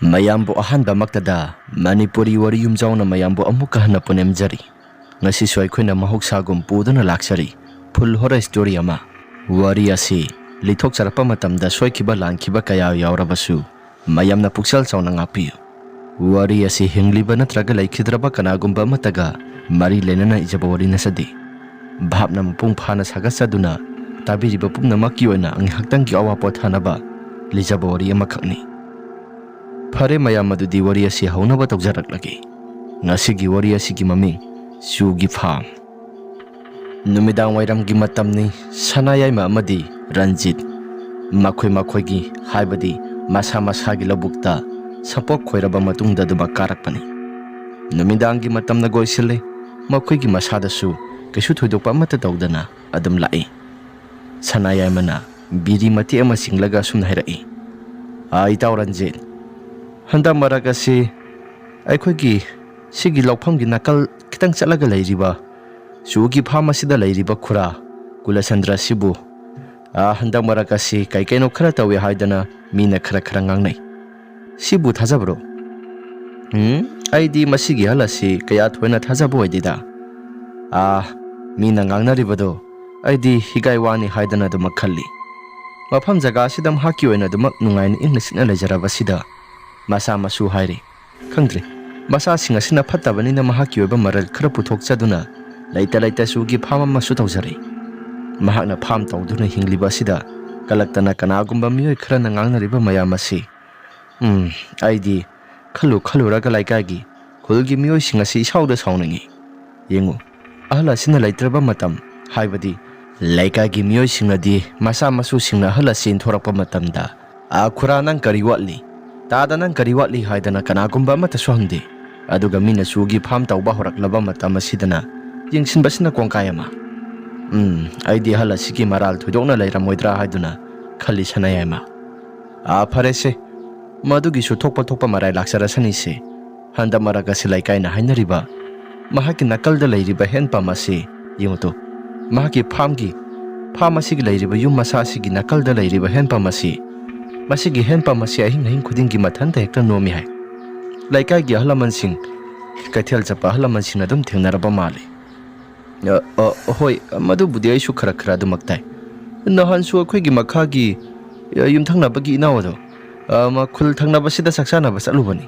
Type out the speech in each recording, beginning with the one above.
mayambu ahanba maktada Manipuri wari yumjauna mayambu amuka hana punemjari ngasi su aikoina mahoksagum puduna laksari phul hora story ama wari asi lithok charapa matamda soikiba lankiba kaya yaurabasu mayamna puksal chauna ngapi wari asi hingliba natraga laikhidraba kanagumba mataga mari lenana ijaba wari nasadi bhabna mupung phana sagasaduna tabiriba pumnamaki oina anghaktangi awapo thanaba lijaba wari amakhakni Pare mayam adudi wari asi haunaba tawjaraklagi ngasigi wari asigi maming Sugi Farm numidang wairamgi matamni sanayayma amadi Ranjit makhoi gi haibadi masa masagi labukta sapok khoiraba matungda duba karakpani numidangi matamna goisile makhoigi masadasu kesu thoidokpa mata tawdana adum lai sanayaymana biri mati ama singlaga sum hairai ai taw Ranjit handa maragasi aikhoigi sigi lauphamgi nakal kitang chalaga lairiba Sugi Farm asida lairiba khura Kulasandra sibu handa maragasi kaino khara tawi haidana mina khara ngangnai sibu thajabro aidi masigi halasi kaya thoina thajabo oidida mina ngangnaribado aidi higaiwani haidana duma khalli mafam jaga sidam haki oina duma nungain inglisna lejaraba sida masa masu hairi khangdre masa singa sina phatabani na mahaki oiba maral khara puthok chaduna laita Sugi Farm masu tawjari mahakna farm tawduna hingliba sida kalaktana kanagumba mioi khara na ngangnariba mayam asi aidi khalu raga laikagi khulgi mioi singa si sauda saunangi yengu ahla sina laitraba matam haibadi laikagi mioi singa di masa masu singa hala sin thorakpa matamda khura nang kari watli tada nang kari watli haidana kanagumba mata swangde aduga mina Sugi Farm tawba horaklaba matam asidana yengsinbasina kongkayama aidi hala sigi maral thoidokna lairamoidra haiduna khali sanayama pharese madugi su thokpa marai laksarasani se handa maraga silai kaina hainariba mahaki nakalda lairiba henpam ase yimoto mahaki farm asigi lairiba yum masa asigi nakalda lairiba henpam ase masigi henpam ase ahing khudingi mathanta hekta nomi hai laikai gi halamansing kaithel chapa halamansing adum thengnaraba male hoi madu budi aisu khara dumaktai nahan su akhoi makhagi yumthangnabagi inawado ma khul thangnabasida saksana basalubani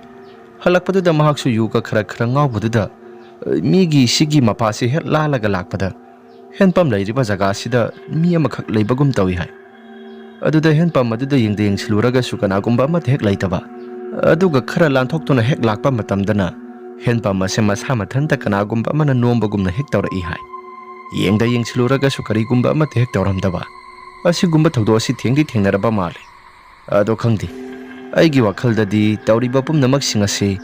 halakpaduda mahaksu yuka khara ngawbududa migi sigi mapase het lalaga lakpada henpam lairiba jaga sida mi amakhak leibagum tawi hai aduda henpam aduda yengdeng siluraga su kanagumba mat hek laitaba aduga khara lanthoktuna hek lakpa matamdana henpam ase masa mathanta kanagumba mana nombagumna hek tawrai hai yengda yengsiluraga su karigumba amate hek tawramdaba asigumba thogdo asi thengnaraba male ado khangdi aigi wakhaldadi tawriba pumnamak singase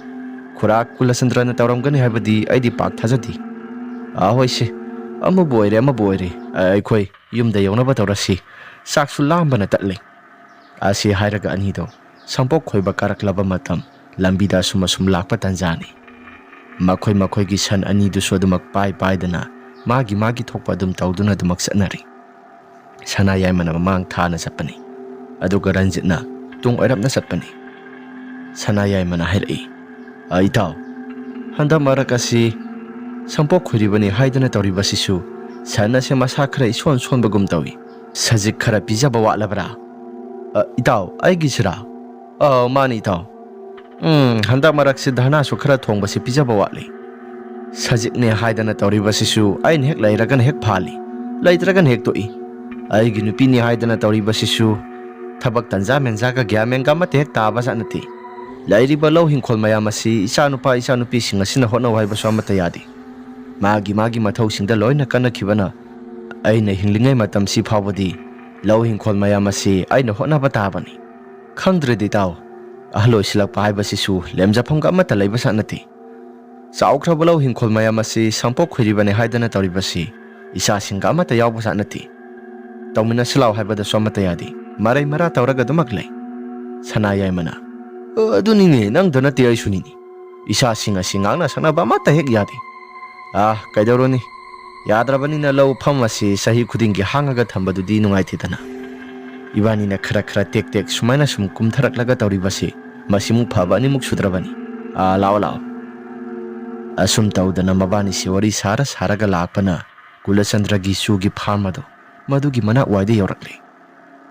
khura Kulasandrana tawramgani habadi aidi pak thajadi hoise ama boire aikhoi yumda yonaba tawrasi saksu lambana tatle asi hairaga anido sampok khoiba karaklaba matam lambida sum lakpa tanjani makhoi gi san ani du sodumak pai dana magi thokpa dum tawduna dumak sanari sanayaymana mamang thana sapani aduga Ranjitna tung oirapna sapani sanayaymana hairai aitaw handa marakasi sampok khoiribani haidana tawribasisu sana se masa khara ison bagum tawi sajik khara pijaba walabra itaw aigi sira mani itaw handa marakasi dhana su khara thongbasi pijaba wali sajikne haidana tawribasisu ain hek lairagan hek phali laitragan hek toi aigi nupini haidana tawribasisu thabak tanja menjaga gyamenga mate hek taba sanati lairiba lo hingkhol mayamasi isa nupi singasina hotna waiba swamata yadi magi mathau singda loina kana khibana aina hinglingai matam si phawadi lo hingkhol mayamasi aina hotna batabani khangdredi taw ahlo silak paibasisu lemjaphamga mata leiba sanati Saukrabalo hingkhol mayamasi sampok khoiribane haidana tawribasi isa singa mata yawba sanati tawmina silaw haibada swamata yadi marai mara tawraga dumaklai sanayaymana adunini nang donati aisunini isa singa singangna sanaba mata hek yadi kaidoroni yadrabanina law phamasi sahi khudingi hangaga thambadudi nungai thidana ibani na khara tek sumaina sum kumtharaklaga tawribasi Masimuk phaba animuk sudrabani. Lao lao. Asum taudana mabani si wari sara saraga lakpana Kulachandra gi sugi pharmado madugi mana waide yorakli.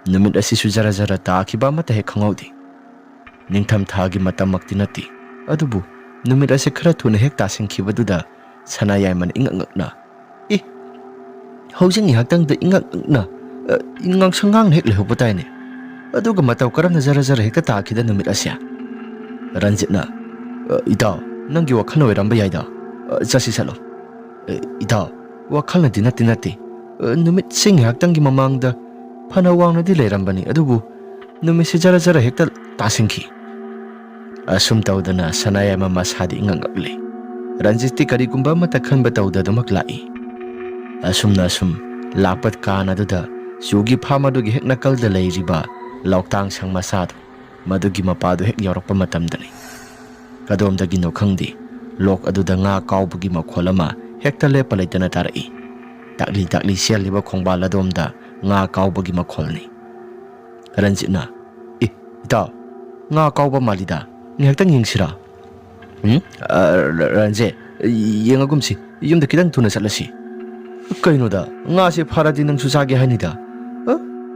Numit asisu jara jara taakiba mata he khangawdi. Ningtham thagi matamakti nati. Adubu numit ase khara thuna hek tasingkhibaduda sanayaiman ingangakna. Hojing ihaktang da ingangakna ingang sangang hek lehubataine. Aduga mataw karamna jara jara hekta taakida numit asya. Ranjitna itaw nanggi wakhal oiramba yaida. Jasi salo. Itaw wakhal na dinati. Numit sing ihaktanggi mamangda Panawang na di leirambani adubu numit si jara jara hekta tasingki. Asum taudana sanaya mamasadi ingangakli. Ranjiti karigumba matakhanba taudada maklai. Asum na asum lapat kana duda sugi phamadugi hek nakalda leiriba lauktang sang masado madugi mapado hek yorakpa matamdani. Kadomdagi no khangdi lok aduda nga kaubugi makholama hekta lepa leitana tarai. Takli sialiba khongbala domda nga kaubagi makholni. Ranjitna ita nga kauba malida ngihaktan yingsira. Ranje yengagumsi yumda kitang tuna satlasi. Kainoda nga si pharadi nang susage hanida.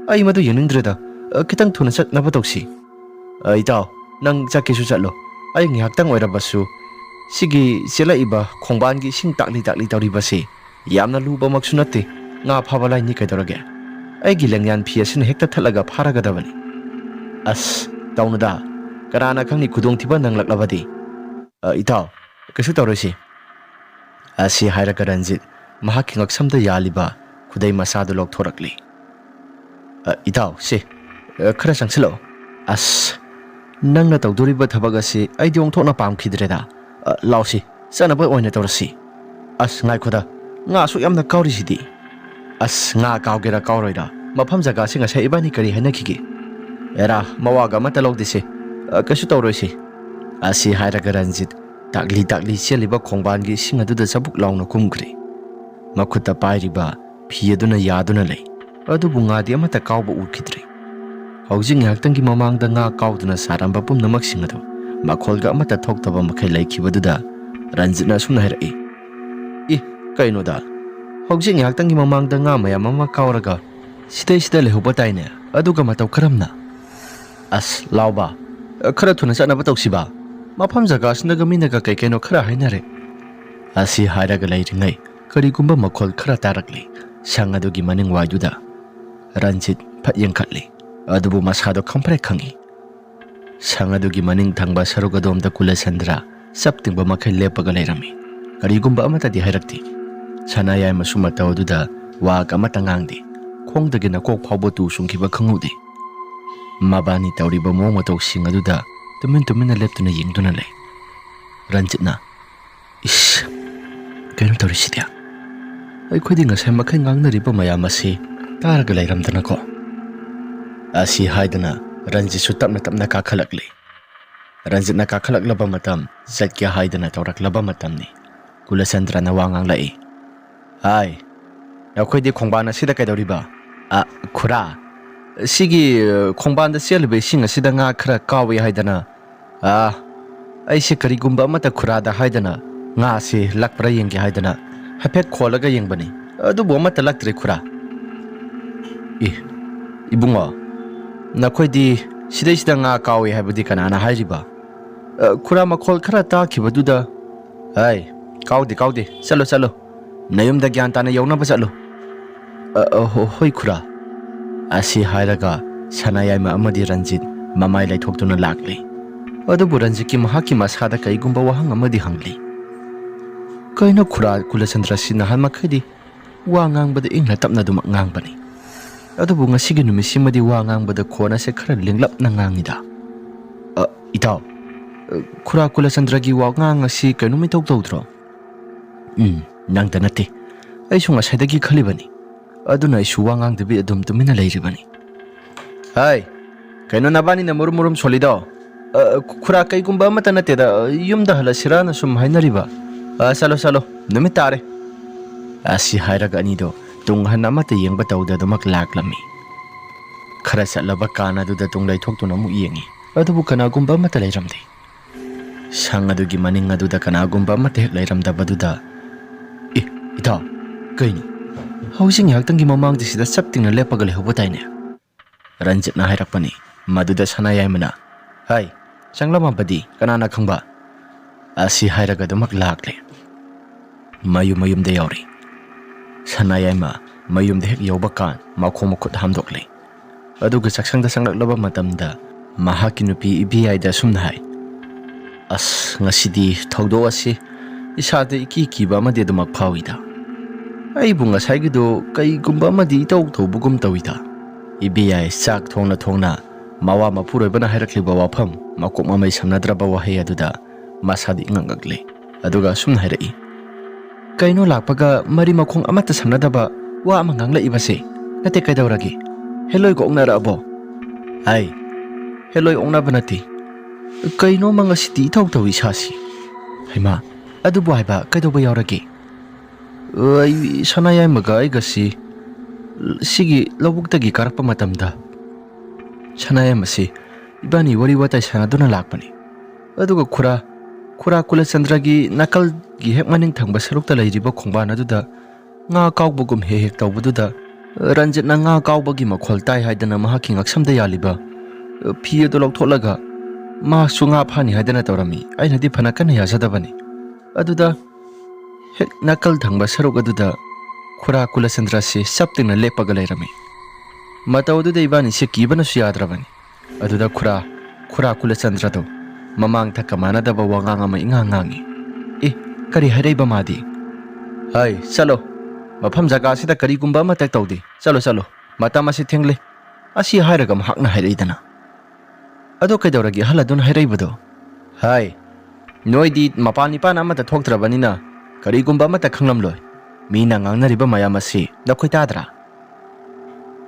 Ay madu yeningdreda kitang tuna satnaba toksi. Ita nang jakesu satlo ay ngihaktan oirabasu sigi sila iba khongbangi sing takli tawribasi yamna luba maksunate nga phabalai ni kaidorage. Aigi langyan phiasin hekta thalaga pharagadabani. As taunada karana khangni khudong thiba nanglaklabadi. Itaw kasu tawrosi. Asi hairaga Ranjit mahaki ngaksamda yaliba khudai masadu lokthorakli. Itaw si khara sangsilo. As nangna tawdoriba thabag asi aidi ongthokna pamkhidreda. Lausi sanaba oina tawrasi. As ngai khoda nga su yamna kaurisi As nga kaugera kauroida mafam jaga singa sai ibani kari hanakige. Era mawaga matalogdise kasu tawroisi. Asi hairaga Ranjit takli sialiba khongbangi singaduda sabuk launa kumkri. Makhuta pairiba phiyaduna yaduna lei. Adubu ngadi amata kauba urkhidri. Hojing ngaktangi mamangda nga kauduna saramba pumnamak singado makholga amata thoktaba makhai laikhibaduda Ranjitna sumna hairai. Kainoda Hojing ngaktangi mamangda nga mayam ama kauraga sida lehubataine aduga mataw karamna. As lauba khara thuna satnaba tawsiba mafam jaga sinaga minaga kaino khara hainare. Asi hairaga leiringai karigumba makhol khara tarakli sangadugi maning waiduda Ranjit phat yengkhatli adubu masado khamphre khangi. Sangadugi maning thangba sarugadomda Kulachandra saptingba makhai lepaga leirami. Karigumba amata di hairakti. Sanayay masumataw duda wag amata ngangdi khongdagi na kok phawbo tu sungkiba khangudi. Mabani tawriba mo mataw singa duda tumin na leptuna yengduna lay. Ranjitna kaino tawrisidya ay khudi ngasay makhai ngangnariba mayam asi taraga layramdana ko. Asi haidana Ranjit su tapna kakhalakli. Ranjitna kakhalaklaba matam zatya haidana tawraklaba matamni Kulachandra na wangang lai. Ay, nakwedi khongbana sida kaidoriba. Khura sigi khongbanda sialbe singa sida nga khara kawi haidana. Ay si karigumba amata khurada haidana nga si lakpra yengi haidana hapek kholaga yengbani. Adubu amata laktre khura. Ibunga nakwedi sida nga kawi haibadi kanana hairiba. Khura makhol khara takibaduda. Ay, kaudi salo Nayumda gyantana yawnaba chatlo. Hoi khura. Asi hairaga sanayayma amadi Ranjit mamai laithoktuna lakli. Adubu Ranjitki mahaki masada kaigumba wahang amadi hangli. Kaino khura Kulachandra sina halmakhadi wa ngangbada ingna tapna dumak ngangbani. Adubu ngasigi numisimadi wa ngangbada khona se khara linglap na ngangida. Itaw khura Kulachandragi wa ngangasi kaino mithok tawdro. Nangda nate ay sunga saidagi khalibani aduna ay suwangang debi adum tumina leiribani. Hay kaino nabani na murum solido khura kaigumba amata nateda yumda halasira na sum hainariba. Salo numit tare. Asi hairaga anido tunghan amata yengba tawda damak laklami. Khara satlaba kana duda tunglai thoktuna mu yengi ꯑꯗꯨꯕꯨ ꯀꯅꯥꯒꯨꯝꯕ ꯑꯃꯠꯇ ꯂꯩꯔꯝꯗꯦ꯫ ꯁꯪ ꯑꯗꯨꯒꯤ ꯃꯅꯤꯡ ꯑꯗꯨꯗ ꯀꯅꯥꯒꯨꯝꯕ ꯑꯃꯠꯇ ꯍꯦꯛ ꯂꯩꯔꯝꯗꯕꯗꯨꯗ ꯏꯇꯥꯎ ꯀꯩꯅꯣ ꯍꯧꯖꯤꯛ ꯉꯥꯏꯍꯥꯛꯇꯪꯒꯤ ꯃꯃꯥꯡꯗ ꯁꯤꯗ ꯆꯞ ꯇꯤꯡꯅ ꯂꯦꯞꯄꯒ ꯂꯩꯍꯧꯕ ꯇꯥꯏꯅꯦ꯫ ꯔꯟꯖꯤꯠꯅ ꯍꯥꯏꯔꯛꯄꯅꯤ꯫ ꯃꯗꯨꯗ ꯁꯅꯥꯌꯥꯏꯃꯅ ꯍꯥꯏ ꯆꯪꯂꯝꯃꯕꯗꯤ ꯀꯅꯥꯅ ꯈꯪꯕ ꯑꯁꯤ ꯍꯥꯏꯔꯒ ꯑꯗꯨꯃꯛ ꯂꯥꯛꯂꯦ꯫ ꯃꯌꯨꯝꯗ ꯌꯧꯔꯦ꯫ ꯁꯅꯥꯌꯥꯏꯃ ꯃꯌꯨꯝꯗ ꯍꯦꯛ ꯌꯧꯕ ꯀꯥꯟ ꯃꯈꯣꯡ ꯃꯈꯨꯠ ꯍꯥꯝꯗꯣꯛꯂꯦ꯫ ꯑꯗꯨꯒ ꯆꯥꯛꯁꯪꯗ ꯆꯪꯂꯛꯂꯕ ꯃꯇꯝꯗ ꯃꯍꯥꯛꯀꯤ ꯅꯨꯄꯤ ꯏꯕꯦꯌꯥꯏꯗ ꯑꯁꯨꯝꯅ ꯍꯥꯏ ꯑꯁ ꯉꯁꯤꯗꯤ ꯊꯧꯗꯣꯛ ꯑꯁꯤ ꯏꯁꯥꯗ ꯏꯀꯤ ꯀꯤꯕ ꯑꯃꯗꯤ ꯑꯗꯨꯃꯛ ꯐꯥꯎꯏꯗ꯫ ꯑꯩꯕꯨ ꯉꯁꯥꯏꯒꯤꯗꯣ ꯀꯩꯒꯨꯝꯕ ꯑꯃꯗꯤ ꯏꯇꯧ ꯇꯧꯕꯒꯨꯝ ꯇꯧꯏꯗ꯫ ꯏꯕꯦꯌꯥꯏ ꯆꯥꯛ ꯊꯣꯡꯅ ꯃꯋꯥ ꯃꯄꯨꯔꯣꯏꯕꯅ ꯍꯥꯏꯔꯛꯂꯤꯕ ꯋꯥꯐꯝ ꯃꯀꯣꯛ ꯃꯃꯩ ꯁꯝꯅꯗ꯭ꯔꯕ ꯋꯥꯍꯩ ꯑꯗꯨꯗ ꯃꯁꯥꯗ ꯏꯉꯛ ꯉꯛꯂꯦ꯫ ꯑꯗꯨꯒ ꯑꯁꯨꯝꯅ ꯍꯥꯏꯔꯛꯏ ꯀꯩꯅꯣ ꯂꯥꯛꯄꯒ ꯃꯔꯤ ꯃꯈꯣꯡ ꯑꯃꯠꯇ ꯁꯝꯅꯗꯕ ꯋꯥ ꯑꯃ ꯉꯥꯡꯂꯛꯏꯕꯁꯦ ꯅꯠꯇꯦ ꯀꯩꯗꯧꯔꯒꯦ ꯍꯦꯂꯣꯏꯒ ꯑꯣꯛꯅꯔꯛꯑꯕꯣ? ꯍꯦꯂꯣꯏ ꯑꯣꯛꯅꯕ ꯅꯠꯇꯦ ꯀꯩꯅꯣꯃ ꯉꯁꯤꯗꯤ ꯏꯇꯧ ꯇꯧꯏ ꯏꯁꯥꯁꯤ꯫ ꯍꯩꯃꯥ ꯑꯗꯨꯕꯨ ꯍꯥꯏꯕ ꯀꯩꯗꯧꯕ ꯌꯥꯎꯔꯒꯦ? ꯑꯩ ꯁꯅꯥꯌꯥꯏꯃꯒ ꯑꯩꯒꯁꯤ ꯁꯤꯒꯤ ꯂꯧꯕꯨꯛꯇꯒꯤ ꯀꯥꯔꯛꯄ ꯃꯇꯝꯗ ꯁꯅꯥꯌꯥꯏꯃꯁꯤ ꯏꯕꯥꯅꯤ ꯋꯥꯔꯤ ꯋꯥꯇꯥꯏ ꯁꯥꯟꯅꯗꯨꯅ ꯂꯥꯛꯄꯅꯤ꯫ ꯑꯗꯨꯒ ꯈꯨꯔꯥ ꯀꯨꯂꯆꯟꯗ꯭ꯔꯒꯤ ꯅꯥꯀꯜꯒꯤ ꯍꯦꯛ ꯃꯅꯤꯡ ꯊꯪꯕ ꯁꯔꯨꯛꯇ ꯂꯩꯔꯤꯕ ꯈꯣꯡꯕꯥꯟ ꯑꯗꯨꯗ ꯉꯥ ꯀꯥꯎꯕꯒꯨꯝ ꯍꯦꯛ ꯇꯧꯕꯗꯨꯗ ꯔꯟꯖꯤꯠꯅ ꯉꯥ ꯀꯥꯎꯕꯒꯤ ꯃꯈꯣꯜ ꯇꯥꯏ ꯍꯥꯏꯗꯅ ꯃꯍꯥꯛꯀꯤ ꯉꯛꯁꯝꯗ ꯌꯥꯜꯂꯤꯕ ꯐꯤ ꯑꯗꯨ ꯂꯧꯊꯣꯛꯂꯒ ꯃꯥꯁꯨ ꯉꯥ ꯐꯥꯅꯤ ꯍꯥꯏꯗꯅ ꯇꯧꯔꯝꯃꯤ꯫ ꯑꯩꯅꯗꯤ ꯐꯅ ꯀꯟꯅ ꯌꯥꯖꯗꯕꯅꯤ꯫ ꯑꯗꯨꯗ ꯍꯦꯛ ꯅꯥꯀꯜ ꯊꯪꯕ ꯁꯔꯨꯛ ꯑꯗꯨꯗ ꯈꯨꯔꯥ ꯀꯨꯂꯆꯟꯗ꯭ꯔꯁꯤ ꯆꯞ ꯇꯤꯡꯅ ꯂꯦꯞꯄꯒ ꯂꯩꯔꯝꯃꯤ꯫ ꯃꯇꯧ ꯑꯗꯨꯗ ꯏꯕꯥꯅꯤꯁꯦ ꯀꯤꯕꯅꯁꯨ ꯌꯥꯗ꯭ꯔꯕꯅꯤ꯫ ꯑꯗꯨꯗ ꯈꯨꯔꯥ ꯀꯨꯂꯆꯟꯗ꯭ꯔꯗꯣ ꯃꯃꯥꯡ ꯊꯛꯀ ꯃꯥꯟꯅꯗꯕ ꯋꯥꯉꯥꯡ ꯑꯃ ꯏꯉꯥꯡ ꯉꯥꯡꯉꯤ꯫ ꯀꯔꯤ ꯍꯥꯏꯔꯛꯏꯕ ꯃꯥꯗꯤ? ꯆꯠꯂꯣ ꯃꯐꯝ ꯖꯒꯥꯁꯤꯗ ꯀꯔꯤꯒꯨꯝꯕ ꯑꯃꯠꯇ ꯇꯧꯗꯦ ꯆꯠꯂꯣ ꯃꯇꯝ ꯑꯁꯤ ꯊꯦꯡꯂꯦ ꯑꯁꯤ ꯍꯥꯏꯔꯒ ꯃꯍꯥꯛꯅ ꯍꯥꯏꯔꯛꯏꯗꯅ꯫ ꯑꯗꯣ ꯀꯩꯗꯧꯔꯒꯦ ꯑꯍꯜ ꯑꯗꯨꯅ ꯍꯥꯏꯔꯛꯏꯕꯗꯣ? ꯅꯣꯏꯗꯤ ꯃꯄꯥꯟ ꯏꯄꯥꯟ ꯑꯃꯠꯇ ꯊꯣꯛꯇ꯭ꯔꯕꯅꯤꯅ ꯀꯔꯤꯒꯨꯝꯕ ꯑꯃꯠꯇ ꯈꯪꯂꯝꯂꯣꯏ꯫ ꯃꯤꯅ ꯉꯥꯡꯅꯔꯤꯕ ꯃꯌꯥꯝ ꯑꯁꯤ ꯅꯈꯣꯏ ꯇꯥꯗ꯭ꯔꯥ?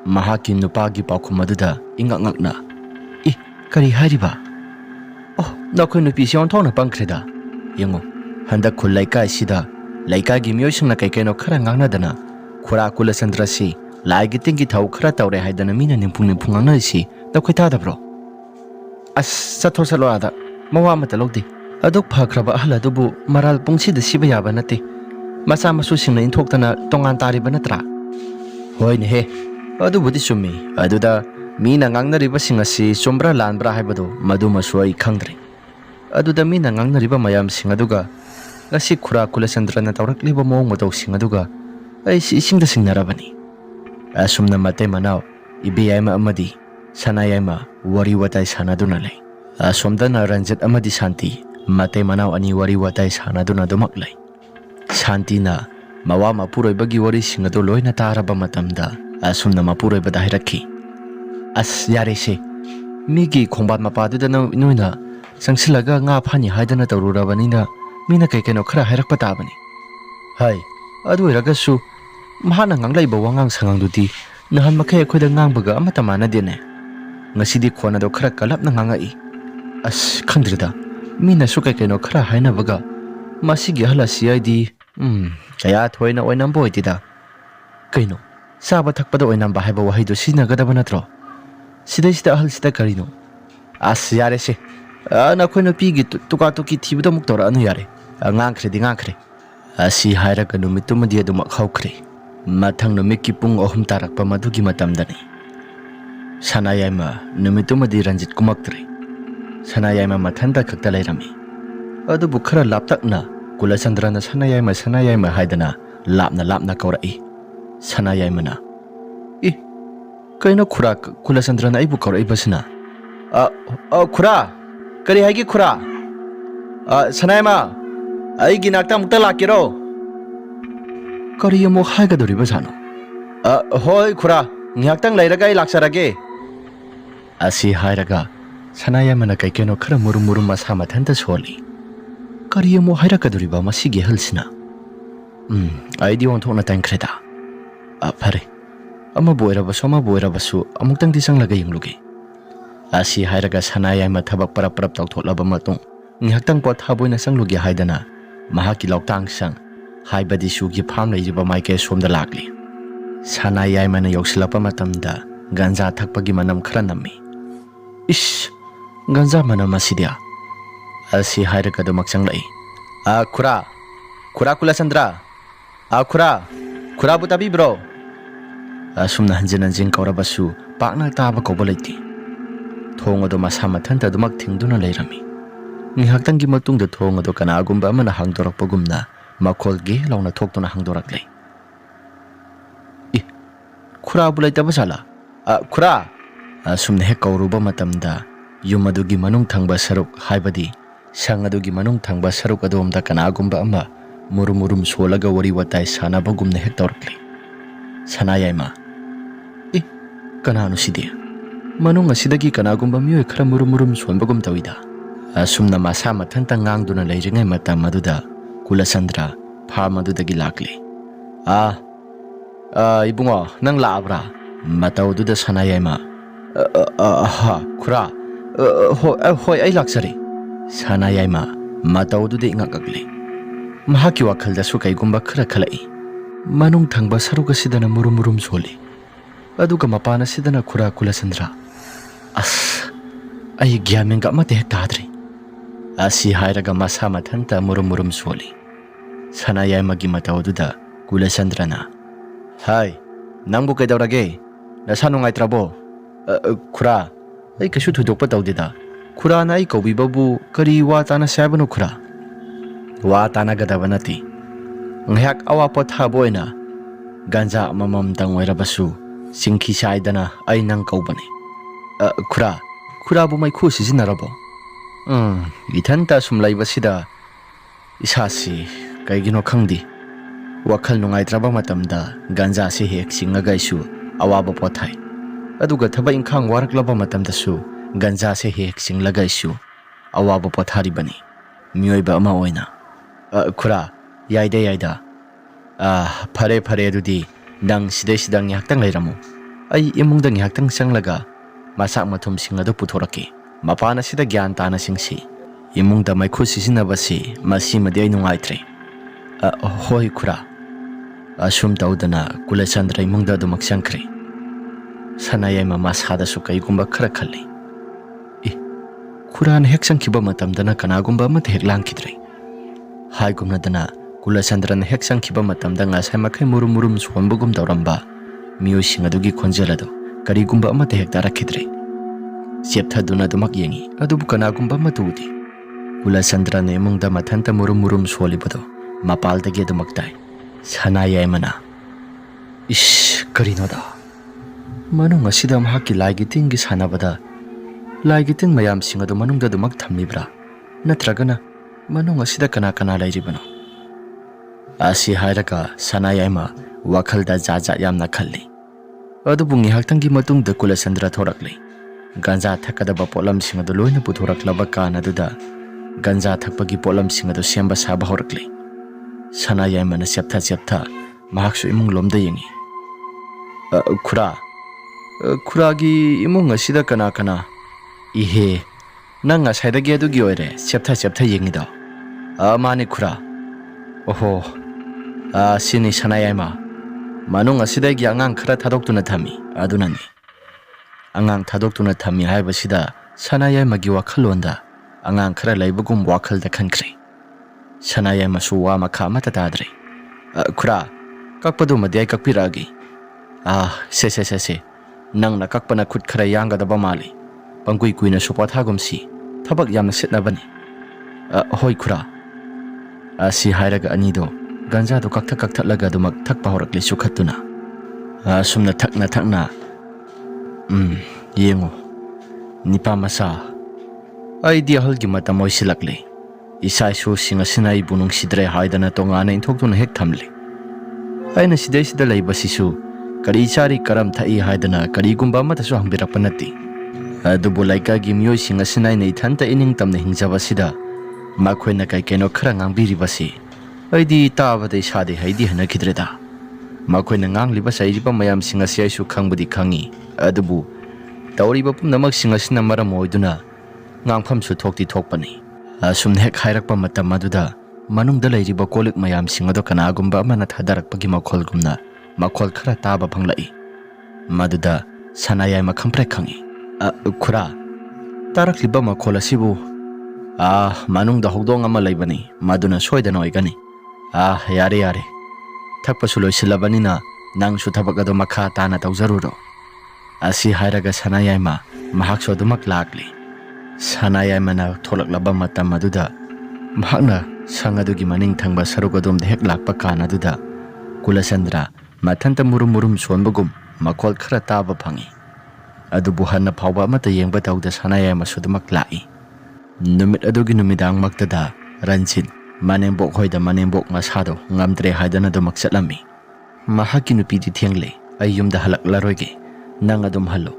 ꯃꯍꯥꯛꯀꯤ ꯅꯨꯄꯥꯒꯤ ꯄꯥꯎꯈꯨꯝ ꯑꯗꯨꯗ ꯏꯉꯛ ꯉꯛꯅ ꯀꯔꯤ ꯍꯥꯏꯔꯤꯕ? ꯅꯈꯣꯏ ꯅꯨꯄꯤꯁꯤ ꯑꯣꯟꯊꯣꯛꯅ ꯄꯪꯈ꯭ꯔꯦꯗ꯫ ꯌꯦꯡꯉꯣ ꯍꯟꯗꯛ ꯈꯨꯜ ꯂꯩꯀꯥꯏꯁꯤꯗ ꯂꯩꯀꯥꯏꯒꯤ ꯃꯤꯑꯣꯏꯁꯤꯡꯅ ꯀꯩꯅꯣ ꯈꯔ ꯉꯥꯡꯅꯗꯅ ꯈꯨꯔꯥ ꯀꯨꯂꯆꯟꯗ꯭ꯔꯁꯤ ꯂꯥꯏꯒꯤ ꯇꯤꯟꯒꯤ ꯊꯧ ꯈꯔ ꯇꯧꯔꯦ ꯍꯥꯏꯗꯅ ꯃꯤꯅ ꯅꯤꯝꯐꯨ ꯉꯥꯡꯅꯔꯤꯁꯤ ꯅꯈꯣꯏ ꯇꯥꯗꯕ꯭ꯔꯣ? ꯆꯠꯊꯣ ꯑꯥꯗ ꯃꯋꯥ ꯑꯃꯠꯇ ꯂꯧꯗꯦ꯫ ꯑꯗꯨꯛ ꯐꯈ꯭ꯔꯕ ꯑꯍꯜ ꯑꯗꯨꯕꯨ ꯃꯔꯥꯜ ꯄꯨꯡꯁꯤꯗ ꯁꯤꯕ ꯌꯥꯕ ꯅꯠꯇꯦ꯫ ꯃꯆꯥ ꯃꯁꯨꯁꯤꯡꯅ ꯏꯟꯊꯣꯛꯇꯅ ꯇꯣꯉꯥꯟ ꯇꯥꯔꯤꯕ ꯅꯠꯇ꯭ꯔꯥ? ꯍꯣꯏꯅꯦꯍꯦ ꯑꯗꯨꯕꯨꯗꯤ ꯆꯨꯝꯃꯤ꯫ ꯑꯗꯨꯗ ꯃꯤꯅ ꯉꯥꯡꯅꯔꯤꯕꯁꯤꯡ ꯑꯁꯤ ꯆꯨꯝꯕ꯭ꯔꯥ ꯂꯥꯟꯕ꯭ꯔꯥ ꯍꯥꯏꯕꯗꯣ ꯃꯗꯨꯃꯁꯨ ꯑꯩ ꯈꯪꯗ꯭ꯔꯦ꯫ ꯑꯗꯨꯗ ꯃꯤꯅ ꯉꯥꯡꯅꯔꯤꯕ ꯃꯌꯥꯝꯁꯤꯡ ꯑꯗꯨꯒ ꯉꯁꯤ ꯈꯨꯔꯥ ꯀꯨꯂꯆꯟꯗ꯭ꯔꯅ ꯇꯧꯔꯛꯂꯤꯕ ꯃꯑꯣꯡ ꯃꯇꯧꯁꯤꯡ ꯑꯗꯨꯒ ꯑꯩꯁꯤ ꯏꯁꯤꯡꯗ ꯁꯤꯡꯅꯔꯕꯅꯤ꯫ ꯑꯁꯨꯝꯅ ꯃꯇꯩ ꯃꯅꯥꯎ ꯏꯕꯦꯌꯥꯏꯃ ꯑꯃꯗꯤ ꯁꯅꯥꯌꯥꯏꯃ ꯋꯥꯔꯤ ꯋꯥꯇꯥꯏ ꯁꯥꯟꯅꯗꯨꯅ ꯂꯩ꯫ ꯑꯁꯣꯝꯗꯅ ꯔꯟꯖꯤꯠ ꯑꯃꯗꯤ ꯁꯥꯟꯇꯤ ꯃꯇꯩ ꯃꯅꯥꯎ ꯑꯅꯤ ꯋꯥꯔꯤ ꯋꯥꯇꯥꯏ ꯁꯥꯟꯅꯗꯨꯅ ꯑꯗꯨꯃꯛ ꯂꯩ꯫ ꯁꯥꯟꯇꯤꯅ ꯃꯋꯥ ꯃꯄꯨꯔꯣꯏꯕꯒꯤ ꯋꯥꯔꯤꯁꯤꯡ ꯑꯗꯨ ꯂꯣꯏꯅ ꯇꯥꯔꯕ ꯃꯇꯝꯗ ꯑꯁꯨꯝꯅ ꯃꯄꯨꯔꯣꯏꯕꯗ ꯍꯥꯏꯔꯛꯈꯤ ꯌꯥꯔꯦꯁꯦ ꯃꯤꯒꯤ ꯈꯣꯡꯕꯥꯟ ꯃꯄꯥꯗꯨꯗ ꯅꯣꯏꯅ ꯆꯪꯁꯤꯜꯂꯒ ꯉꯥ ꯐꯥꯅꯤ ꯍꯥꯏꯗꯅ ꯇꯧꯔꯨꯔꯕꯅꯤꯅ ꯃꯤꯅ ꯀꯩꯅꯣ ꯈꯔ ꯍꯥꯏꯔꯛꯄ ꯇꯥꯕꯅꯤ꯫ ꯑꯗꯨ ꯑꯣꯏꯔꯒꯁꯨ ꯃꯍꯥꯛꯅ ꯉꯥꯡꯂꯛꯏꯕ ꯋꯥꯉꯥꯡ ꯁꯉꯥꯡꯗꯨꯗꯤ ꯅꯍꯥꯟ ꯃꯈꯩ ꯑꯩꯈꯣꯏꯗ ꯉꯥꯡꯕꯒ ꯑꯃꯠꯇ ꯃꯥꯟꯅꯗꯦꯅꯦ꯫ ꯉꯁꯤꯗꯤ ꯈꯣꯟ ꯑꯗꯣ ꯈꯔ ꯀꯜꯂꯞꯅ ꯉꯥꯡꯉꯛꯏ꯫ ꯈꯪꯗ꯭ꯔꯦꯗ ꯃꯤꯅꯁꯨ ꯀꯩꯅꯣ ꯈꯔ ꯍꯥꯏꯅꯕꯒ ꯃꯁꯤꯒꯤ ꯑꯍꯜ ꯑꯁꯤ ꯑꯩꯗꯤ ꯀꯌా ꯊꯣꯏꯅ ꯑꯣꯏꯅꯝꯕ ꯑꯣꯏꯗꯦꯗ꯫ ꯀꯩꯅꯣ ꯆꯥꯕ ꯊꯛꯄꯗ ꯑꯣꯏꯅꯝꯕ ꯍꯥꯏꯕ ꯋꯥꯍꯩꯗꯨ ꯁꯤꯖꯤꯟꯅꯒꯗꯕ ꯅꯠꯇ꯭ꯔꯣ? ꯁꯤꯗꯩꯁꯤꯗ ꯑꯍꯜꯁꯤꯗ ꯀꯔꯤꯅꯣ? ꯌꯥꯔꯦꯁꯦ ꯅꯈꯣꯏ ꯅꯨꯄꯤꯒꯤ ꯇꯨꯀꯥ ꯇꯨꯀꯤ ꯊꯤꯕꯗꯣ ꯑꯃꯨꯛ ꯇꯧꯔꯛꯑꯅꯨ ꯌꯥꯔꯦ꯫ ꯉꯥꯡꯈ꯭ꯔꯦ꯫ ꯑꯁꯤ ꯍꯥꯏꯔꯒ ꯅꯨꯃꯤꯠꯇꯨꯃꯗꯤ ꯑꯗꯨꯃꯛ ꯍꯧꯈ꯭ꯔꯦ꯫ ꯃꯊꯪ ꯅꯨꯃꯤꯠꯀꯤ ꯄꯨꯡ 3 ꯇꯥꯔꯛꯄ ꯃꯗꯨꯒꯤ ꯃꯇꯝꯗꯅꯤ ꯁꯅꯥꯌꯥꯏꯃ ꯅꯨꯃꯤꯠꯇꯨꯃꯗꯤ ꯔꯟꯖꯤꯠ ꯀꯨꯝꯃꯛꯇ꯭ꯔꯦ꯫ ꯁꯅꯥꯌꯥꯏꯃ ꯃꯊꯟꯇ ꯈꯛꯇ ꯂꯩꯔꯝꯃꯤ꯫ ꯑꯗꯨꯕꯨ ꯈꯔ ꯂꯥꯞꯇꯛꯅ ꯀꯨꯂꯆꯟꯗ꯭ꯔꯅ ꯁꯅꯥꯌꯥꯏꯃ ꯍꯥꯏꯗꯅ ꯂꯥꯞꯅ ꯀꯧꯔꯛꯏ꯫ ꯁꯅꯥꯌꯥꯏꯃꯅ ꯀꯩꯅꯣ ꯀꯨꯂꯆꯟꯗ꯭ꯔꯅ ꯑꯩꯕꯨ ꯀꯧꯔꯛꯏꯕꯁꯤꯅ? ꯈꯨꯔꯥ ꯀꯔꯤ ꯍꯥꯏꯒꯦ ꯈꯨꯔꯥ? ꯁꯅꯥꯌꯥꯏꯃ ꯑꯩꯒꯤ ꯅꯥꯛꯇ ꯑꯃꯨꯛꯇ ꯂꯥꯛꯀꯦꯔꯣ? ꯀꯔꯤ ꯑꯃꯨꯛ ꯍꯥꯏꯒꯗꯧꯔꯤꯕꯖꯥꯠꯅꯣ? ꯍꯣꯏ ꯈꯨꯔꯥ ꯉꯥꯏꯍꯥꯛꯇꯪ ꯂꯩꯔꯒ ꯑꯩ ꯂꯥꯛꯆꯔꯒꯦ꯫ ꯑꯁꯤ ꯍꯥꯏꯔꯒ ꯁꯅꯥꯌꯥꯏꯃꯅ ꯀꯩꯅꯣ ꯈꯔ ꯃꯨꯔꯨꯝ ꯃꯁꯥ ꯃꯊꯟꯇ ꯁꯣꯜꯂꯤ꯫ ꯀꯔꯤ ꯑꯃꯨꯛ ꯍꯥꯏꯔꯛꯀꯗꯧꯔꯤꯕ ꯃꯁꯤꯒꯤ ꯑꯍꯜꯁꯤꯅ? ꯑꯩꯗꯤ ꯑꯣꯟꯊꯣꯛꯅ ꯇꯟꯈ꯭ꯔꯦꯗ꯫ ꯐꯔꯦ ꯑꯃꯕꯨ ꯑꯣꯏꯔꯕꯁꯨ ꯑꯃꯨꯛꯇꯪꯗꯤ ꯆꯪꯂꯒ ꯌꯦꯡꯂꯨꯒꯦ꯫ ꯑꯁꯤ ꯍꯥꯏꯔꯒ ꯁꯅꯥꯌꯥꯏꯃ ꯊꯕꯛ ꯄꯔꯞ ꯇꯧꯊꯣꯛꯂꯕ ꯃꯇꯨꯡ ꯉꯥꯏꯍꯥꯛꯇꯪ ꯄꯣꯊꯥꯕ ꯑꯣꯏꯅ ꯆꯪꯂꯨꯒꯦ ꯍꯥꯏꯗꯅ ꯃꯍꯥꯛꯀꯤ ꯂꯧꯇꯥꯡꯁꯪ ꯍꯥꯏꯕꯗꯤ ꯁꯨꯒꯤ ꯐꯥꯝ ꯂꯩꯔꯤꯕ ꯃꯥꯏꯀꯩ ꯑꯁꯣꯝꯗ ꯂꯥꯛꯂꯤ꯫ ꯁꯅꯥꯌꯥꯏꯃꯅ ꯌꯧꯁꯤꯜꯂꯛꯄ ꯃꯇꯝꯗ ꯒꯟꯖꯥ ꯊꯛꯄꯒꯤ ꯃꯅꯝ ꯈꯔ ꯅꯝꯃꯤ꯫ Ganza mana masidia. Asi hairaga dumak changlai. Khura. Khura Kulasandra. Khura. Khura bu tabi bro. Asumna hanjin hanjin kaurabasu pakna taba kauba leiti. Thong ado masa mathanta dumak thingduna leirami. Ngihaktangi matungda thong ado kanagumba amana hangdorakpagumna makhol ge launa thoktuna hangdoraklei. Khura bu leitaba sala. Khura. Asumna hek kauruba matamda yum adugi manung thangba saruk haibadi sang adugi manung thangba saruk adomda kanagumba ama murum solaga wari watai sanabagumna hek tawraklei. Sanayaima. Kananu sidi. Manung asidagi kanagumba miyoi khara murum sonbagum tawida. Asumna masa mathanta ngangduna leiringai matam maduda Kulasandra farm adudagi lakli. Ibungo nang laabra matawduda Sanayaima. Khura. Hoi ai laksari. Sanayaima matawduda ingakagli. Mahaki wakhaldasu kaigumba khara khalai. Manung thangba saruga sidana murum soli. Aduga mapana sidana Khura Kulasandra. Ai gyamenga mate tadri. Asi hairaga masa mathanta murum soli. Sanayaimagi matawduda Kulasandrana. Hai, nangbu kaidawrage? Nasa nungaitrabo? Khura, ai kasu thudokpa tawdeda. Khura na ai kaubibabu kari wa tana sabanu Khura. Wa tana gadaba nati. Nghayak awapo thabo ina ganja amamam tang oirabasu singki saidana ai nang kaubani. Khura bu mai khu sizinarabo. Ithanta sumlaibasida isasi kaigino khangdi. Wakhal nungaitraba matamda ganja se hek singaga isu awaba pothai. Aduga thaba inkhang waraklaba matamdasu ganja se hek singlaga isu awaba potharibani. Miyoiba ama oina. Khura, yaida. Pare adudi nang sidang ngihaktan leiramu. Ai imungda ngihaktan sanglaga masak mathum singadu puthorakki. Mapana sida gyan tana singsi. Imungda maikhu sisinabasi masimadi ai nungaitre. Hoi Khura. Asum tawdana Kulasandra imungda dumak sangkre. Sanayaima masada su kaigumba khara khalli. Khura na hek sangkiba matamdana kanagumba mat hek langkidre. Hai gumnadana Kulasandra na hek sangkiba matamda ngasai makai murum suambugum tawramba miyoi singadugi khonjelado karigumba amate hek tarakidre. Siapthaduna dumak yengi adubu kanagumba matudi. Kulasandra na imungda mathanta murum sualibado mapaldagi dumak tai. Sanayaimana. Karinoda. Manung asida mahaki laigiting gi sanabada. Laigiting mayam singadu manungda dumak thamibra. Natragana manung asida kana lairibano. Asi hairaga Sanayaima wakhalda jaja yamna khalli. Adubu ngihaktangi matungda Kulasandra thorakli. Ganja thakadaba polam singadu loina puthoraklaba kanaduda ganja thakpagi polam singadu semba saba horakli. Sanayaimana siaptha mahaksu imung lomda yengi. Khuragi imung asida kana. Ihe nang asaidagi adugi oire siaptha yengido. Mani Khura. Oho. Sini Sanayaima. Manung asidagi angang khara thadokduna thami adunani. Angang thadokduna thami haibasida Sanayaimagi wakhalonda angang khara laibagum wakhalda khankre. Sanayaima su wa makha amata tadre. Khura, kakpadu madiyai kakpiragi. Se. Nang na kakpana khut khara yangadaba mali. Pangkui kuina supathagumsi. Thabak yamna sitnabani. Hoi Khura. Si hairaga anido ganja do kakthalaga dumak thakpa horakli sukhatuna. Sumna thakna. Yengo. Nipa masa. Ai dia halgi mata moisilakli. Isai su singa sinai bunung sidre haidana tongana inthokduna hek thamli. Aina sida leibasisu kari chari karam thai haidana karigumba matasu hangbirappa nati. Adubu laikagi miyoi singa sinai na ithanta ining tamna hingjabasida makhoina kaino khara ngangbiribasi aidi tabada isade haidi hanakidreda. Makhoina ngangliba sairiba mayam singa siaisu khangbudi khangi. Adubu tawriba pumnamak singa sina maram oiduna ngangphamsu thokti thokpani. Sumna hek hairakpa matam maduda manungda leiriba kolik mayam singado kanagumba amana thadarakpagi makholgumna makhol khara taba phanglai. Maduda Sanayaima khamprek khangi. Khura. ꯇꯥꯔꯛꯂꯤꯕ ꯃꯈꯣꯜ ꯑꯁꯤꯕꯨ ꯃꯅꯨꯡꯗ ꯍꯧꯗꯣꯡ ꯑꯃ ꯂꯩꯕꯅꯤ, ꯃꯗꯨꯅ ꯁꯣꯏꯗꯅ ꯑꯣꯏꯒꯅꯤ. ꯌꯥꯔꯦ ꯌꯥꯔꯦ, ꯊꯛꯄꯁꯨ ꯂꯣꯏꯁꯤꯜꯂꯕꯅꯤ나 ꯅꯪꯁꯨ ꯊꯕꯛ ꯑꯗꯨ ꯃꯈꯥ ꯇꯥꯅ ꯇꯧꯖꯔꯨꯔꯣ. ꯑꯁꯤ ꯍꯥꯏꯔꯒ ꯁꯅꯥꯌꯥꯏꯃ ꯃꯍꯥꯛꯁꯨ ꯑꯗꯨꯃꯛ ꯂꯥꯛꯂꯤ. ꯁꯅꯥꯌꯥꯏꯃꯅ ꯊꯣꯛꯂꯛꯂꯕ ꯃꯇꯝ ꯑꯗꯨꯗ ꯃꯍꯥꯛꯅ ꯁꯪ ꯑꯗꯨꯒꯤ ꯃꯅꯤꯡ ꯊꯪꯕ ꯁꯔꯨꯛ ꯑꯗꯣꯝꯗ ꯍꯦꯛ ꯂꯥꯛꯄ ꯀꯥꯟ ꯑꯗꯨꯗ ꯀꯨꯂꯆꯟꯗ꯭ꯔ ꯃꯊꯟꯇ ꯃꯨꯔꯨꯝ ꯃꯨꯔꯨꯝ ꯁꯣꯟꯕꯒꯨꯝ ꯃꯈꯣꯜ ꯈꯔ ꯇꯥꯕ ꯐꯪꯏ. ꯑꯗꯨꯕꯨ ꯍꯟꯅ ꯐꯥꯎꯕ ꯑꯃꯠꯇ ꯌꯦꯡꯕ ꯇꯧꯗ ꯁꯅꯥꯌꯥꯏꯃꯁꯨ ꯑꯗꯨꯃꯛ ꯂꯥꯛꯏ. ꯅꯨꯃꯤꯠ ꯑꯗꯨꯒꯤ ꯅꯨꯃꯤꯗꯥꯡꯃꯛꯇꯗ ꯔꯟꯖꯤꯠ ꯃꯅꯦꯝꯕꯣꯛ ꯍꯣꯏꯗ ꯃꯅꯦꯝꯕꯣꯛ ꯃꯁꯥꯗꯣ ꯉꯝꯗ꯭ꯔꯦ ꯍꯥꯏꯗꯅ ꯑꯗꯨꯃꯛ ꯆꯠꯂꯝꯃꯤ. ꯃꯍꯥꯛꯀꯤ ꯅꯨꯄꯤꯗꯤ ꯊꯦꯡꯂꯦ, ꯑꯩ ꯌꯨꯝꯗ ꯍꯜꯂꯛꯂꯔꯣꯏꯒꯦ, ꯅꯪ ꯑꯗꯨꯝ ꯍꯜꯂꯣ.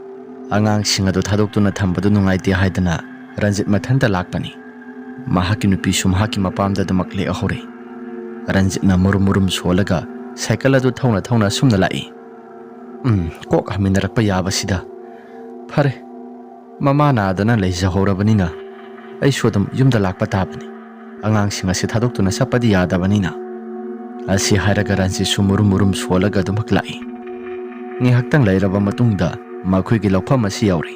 ꯑꯉꯥꯡꯁꯤꯡ ꯑꯗꯨ ꯊꯥꯗꯣꯛꯇꯨꯅ ꯊꯝꯕꯗꯨ ꯅꯨꯡꯉꯥꯏꯇꯦ ꯍꯥꯏꯗꯅ ꯔꯟꯖꯤꯠ ꯃꯊꯟꯇ ꯂꯥꯛꯄꯅꯤ. ꯃꯍꯥꯛꯀꯤ ꯅꯨꯄꯤꯁꯨ ꯃꯍꯥꯛꯀꯤ ꯃꯄꯥꯝꯗ ꯑꯗꯨꯃꯛ ꯂꯦꯛꯍꯧꯔꯦ. ꯔꯟꯖꯤꯠꯅ ꯃꯨꯔꯨꯝ ꯃꯨꯔꯨꯝ ꯁꯣꯜꯂꯒ ꯁꯥꯏꯀꯜ ꯑꯗꯨ ꯊꯧꯅ ꯊꯧꯅ ꯑꯁꯨꯝꯅ ꯂꯥꯛꯏ. ꯀꯣꯛ ꯍꯟꯃꯤꯟꯅꯔꯛꯄ ꯌꯥꯕꯁꯤꯗ. ꯐꯔꯦ, ꯃꯃꯥ ꯅꯥꯗꯅ ꯂꯩꯖꯍꯧꯔꯕꯅꯤꯅ ꯑꯩꯁꯨ ꯑꯗꯨꯝ ꯌꯨꯝꯗ ꯂꯥꯛꯄ ꯇꯥꯕꯅꯤ. ꯑꯉꯥꯡꯁꯤꯡ ꯑꯁꯤ ꯊꯥꯗꯣꯛꯇꯨꯅ ꯆꯠꯄꯗꯤ ꯌꯥꯗꯕꯅꯤꯅ. ꯑꯁꯤ ꯍꯥꯏꯔꯒ ꯔꯟꯖꯤꯠꯁꯨ ꯃꯨꯔꯨꯝ ꯃꯨꯔꯨꯝ ꯁꯣꯜꯂꯒ ꯑꯗꯨꯃꯛ ꯂꯥꯛꯏ. ꯉꯥꯏꯍꯥꯛꯇꯪ ꯂꯩꯔꯕ ꯃꯇꯨꯡꯗ ꯃꯈꯣꯏꯒꯤ ꯂꯧꯐꯝ ꯑꯁꯤ ꯌꯧꯔꯦ.